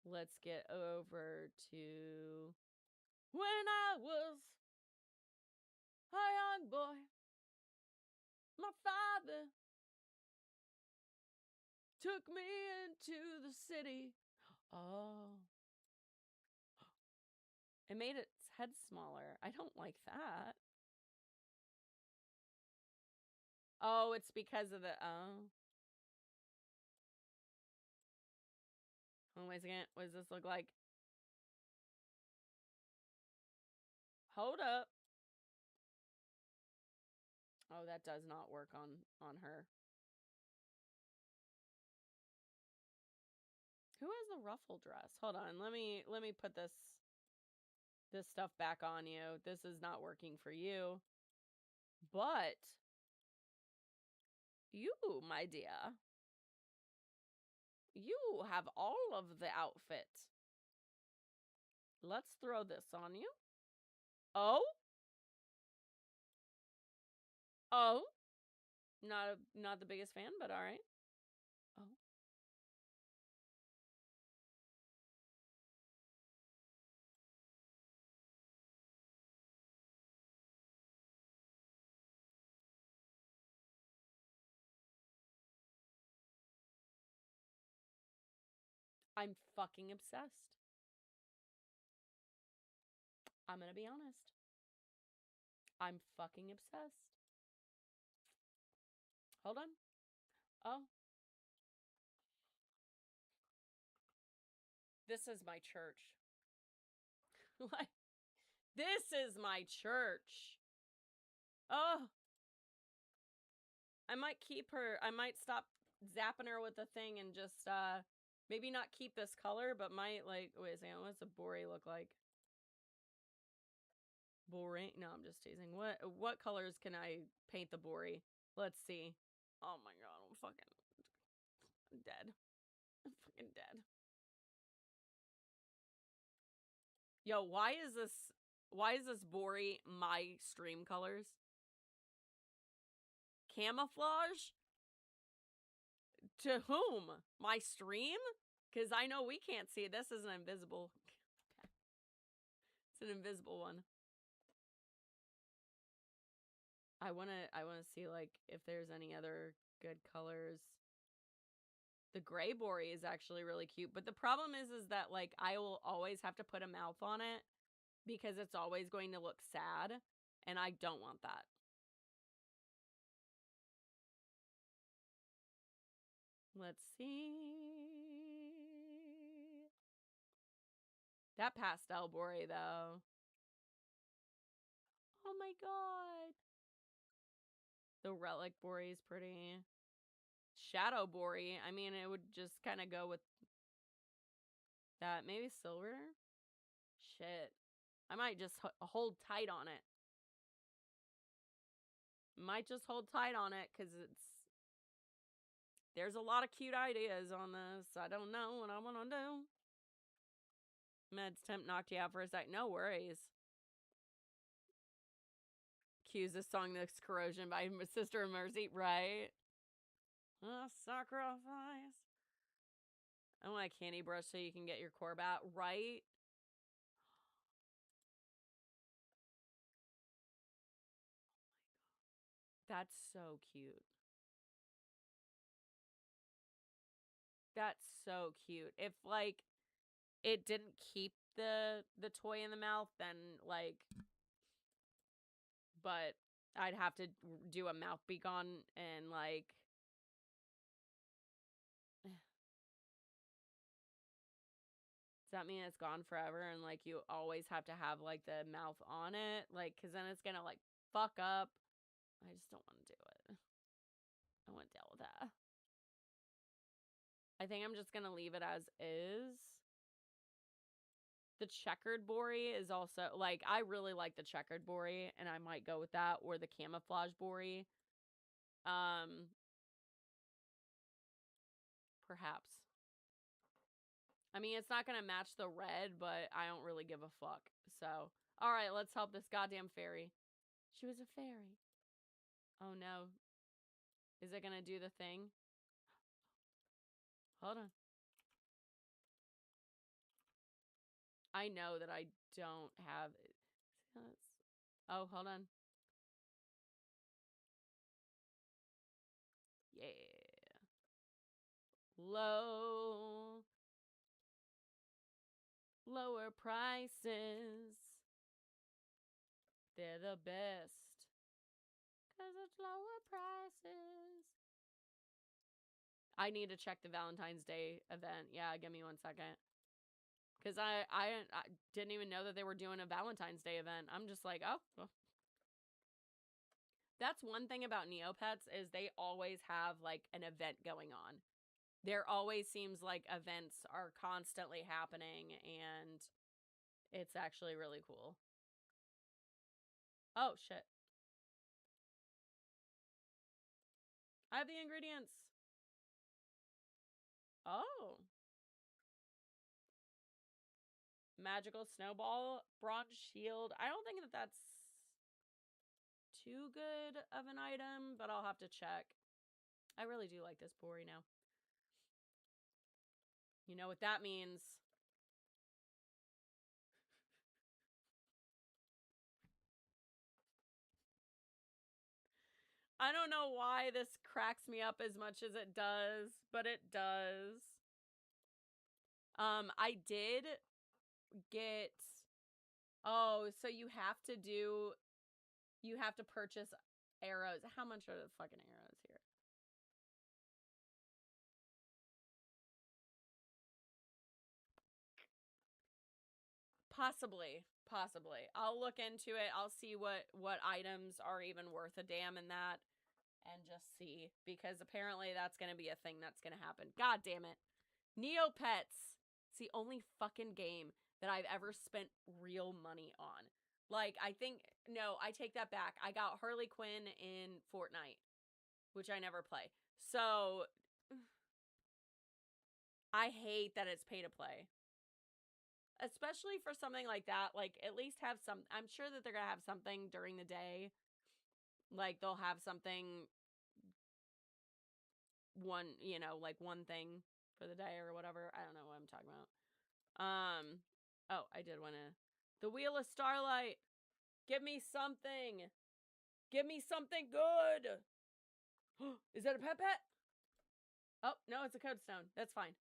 Let's get over to when I was a young boy. My father took me into the city. Oh. It made its head smaller. I don't like that. Oh, it's because of the... Oh. Oh, wait a second. What does this look like? Hold up. Oh, that does not work on her. Who has the ruffle dress? Hold on. Let me put this stuff back on you. This is not working for you. But you, my dear, you have all of the outfit. Let's throw this on you. Oh? Oh? Not the biggest fan, but all right. Oh. I'm fucking obsessed. I'm gonna be honest. I'm fucking obsessed. Hold on. Oh. This is my church. Like, this is my church. Oh. I might keep her. I might stop zapping her with the thing and just, maybe not keep this color, but might, like, wait a second. What's a Bori look like? Bori? No, I'm just teasing. What colors can I paint the Bori? Let's see. Oh my god, I'm dead. I'm fucking dead. Yo, why is this Bori my stream colors? Camouflage? To whom? My stream? Because I know we can't see it. This is an invisible. It's an invisible one. I wanna see, like, if there's any other good colors. The gray Bori is actually really cute, but the problem is that, like, I will always have to put a mouth on it because it's always going to look sad, and I don't want that. Let's see. That pastel Bori, though. Oh my god. The relic Bori is pretty. Shadow Bori, I mean, it would just kind of go with that. Maybe silver? Shit. I might just hold tight on it. Might just hold tight on it because there's a lot of cute ideas on this. I don't know what I want to do. Med's temp knocked you out for a sec. No worries. Cues this song This Corrosion by Sister of Mercy, right? Sacrifice. I want a candy brush so you can get your core out, right? That's so cute. That's so cute. If like it didn't keep the toy in the mouth, then like, but I'd have to do a mouth beak on and like. Does that mean it's gone forever and like you always have to have like the mouth on it? Like, cause then it's gonna like fuck up. I just don't want to do it. I want to deal with that. I think I'm just gonna leave it as is. The checkered Bori is also like, I really like the checkered Bori, and I might go with that or the camouflage Bori. Perhaps. I mean, it's not gonna match the red, but I don't really give a fuck. So, all right, let's help this goddamn fairy. She was a fairy. Oh no. Is it gonna do the thing? Hold on. I know that I don't have it. Oh, hold on. Yeah. Lower prices. They're the best. 'Cause it's lower prices. I need to check the Valentine's Day event. Yeah, give me 1 second. Because I didn't even know that they were doing a Valentine's Day event. I'm just like, oh, well. That's one thing about Neopets is they always have like an event going on. There always seems like events are constantly happening, and it's actually really cool. Oh, shit. I have the ingredients. Oh. Magical Snowball, Bronze Shield. I don't think that that's too good of an item, but I'll have to check. I really do like this Bori now. You know what that means. I don't know why this cracks me up as much as it does, but it does. I did get... Oh, so you have to purchase arrows. How much are the fucking arrows here? Possibly. I'll look into it. I'll see what items are even worth a damn in that and just see, because apparently that's going to be a thing that's going to happen. God damn it. Neopets. It's the only fucking game that I've ever spent real money on. Like, I think, no, I take that back. I got Harley Quinn in Fortnite, which I never play. So, I hate that it's pay to play. Especially for something like that, like, at least have some, I'm sure that they're gonna have something during the day. Like, they'll have something, like one thing for the day or whatever. I don't know what I'm talking about. Oh, I did want to, the Wheel of Starlight. Give me something. Give me something good. Is that a pet? Oh, no, it's a code stone. That's fine.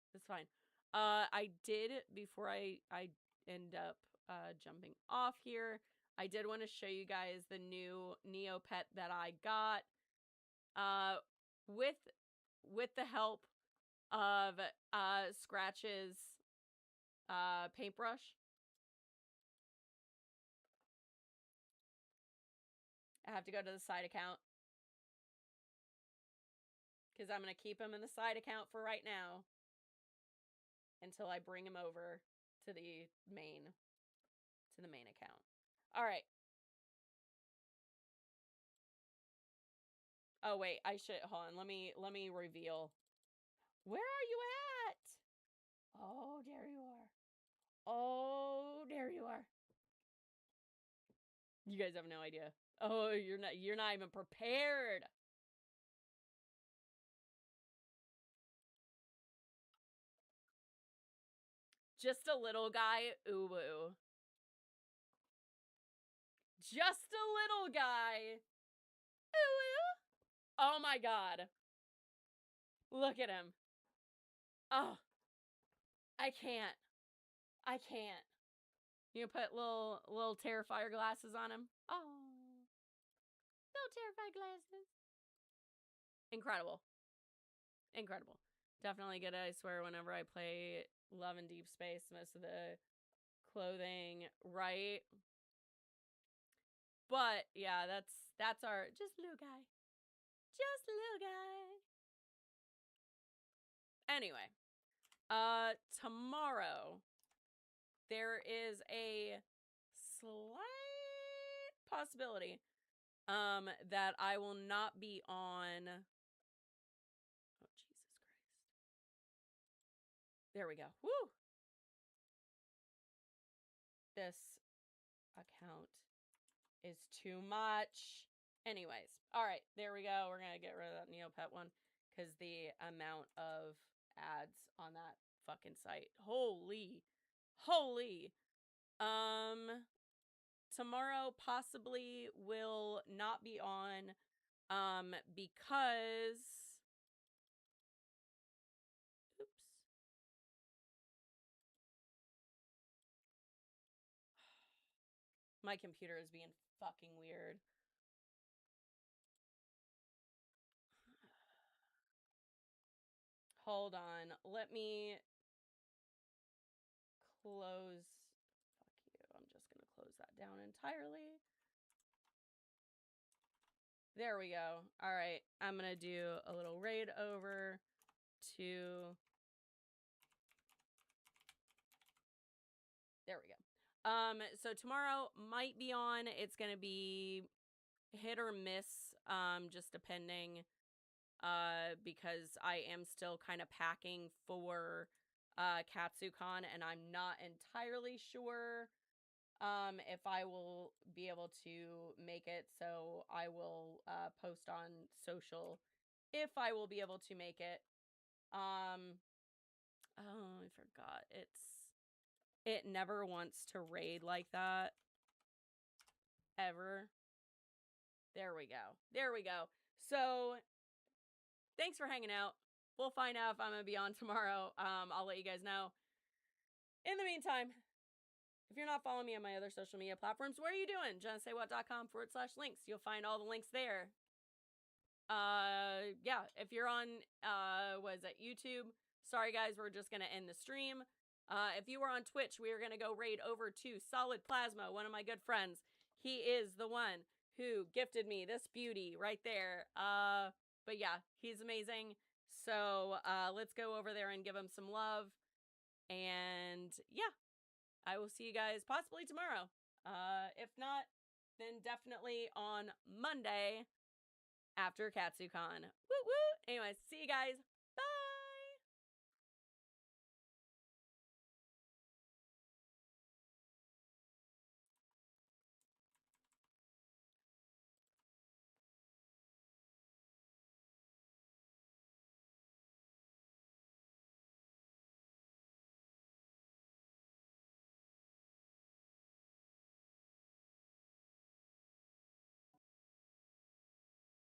I did, before I end up jumping off here, I did want to show you guys the new Neopet that I got with the help of Scratch's paintbrush. I have to go to the side account because I'm going to keep him in the side account for right now until I bring him over to the main account. All right. Oh wait, I should hold on. Let me reveal. Where are you at? Oh, there you are. Oh, there you are. You guys have no idea. Oh, you're not even prepared. Just a little guy, Uwu. Just a little guy. Oh my god. Look at him. Oh. I can't. I can't. You put little Terrifier glasses on him. Oh. Little Terrifier glasses. Incredible. Incredible. Definitely get it, I swear, whenever I play Love and Deep Space, most of the clothing right. But yeah, that's our just little guy. Just a little guy. Anyway, tomorrow there is a slight possibility that I will not be on. Oh, Jesus Christ. There we go. Woo! This account is too much. Anyways, all right, there we go. We're going to get rid of that Neopet one because the amount of ads on that fucking site. Holy. Tomorrow possibly will not be on because oops. My computer is being fucking weird. Hold on. Let me close. Fuck you. I'm just going to close that down entirely. There we go. All right. I'm going to do a little raid over to. There we go. So tomorrow might be on. It's going to be hit or miss, just depending, because I am still kind of packing for KatsuCon, and I'm not entirely sure if I will be able to make it. So I will post on social if I will be able to make it. Oh, I forgot. It never wants to raid like that. Ever. There we go. There we go. So, thanks for hanging out. We'll find out if I'm going to be on tomorrow. I'll let you guys know. In the meantime, if you're not following me on my other social media platforms, what are you doing? JennaSayWhat.com/links. You'll find all the links there. Yeah, if you're on, YouTube? Sorry, guys, we're just going to end the stream. If you were on Twitch, we are going to go raid over to Solid Plasma, one of my good friends. He is the one who gifted me this beauty right there. But yeah, he's amazing. So, let's go over there and give him some love. And yeah, I will see you guys possibly tomorrow. If not, then definitely on Monday after KatsuCon. Woo woo! Anyways, see you guys. Bye!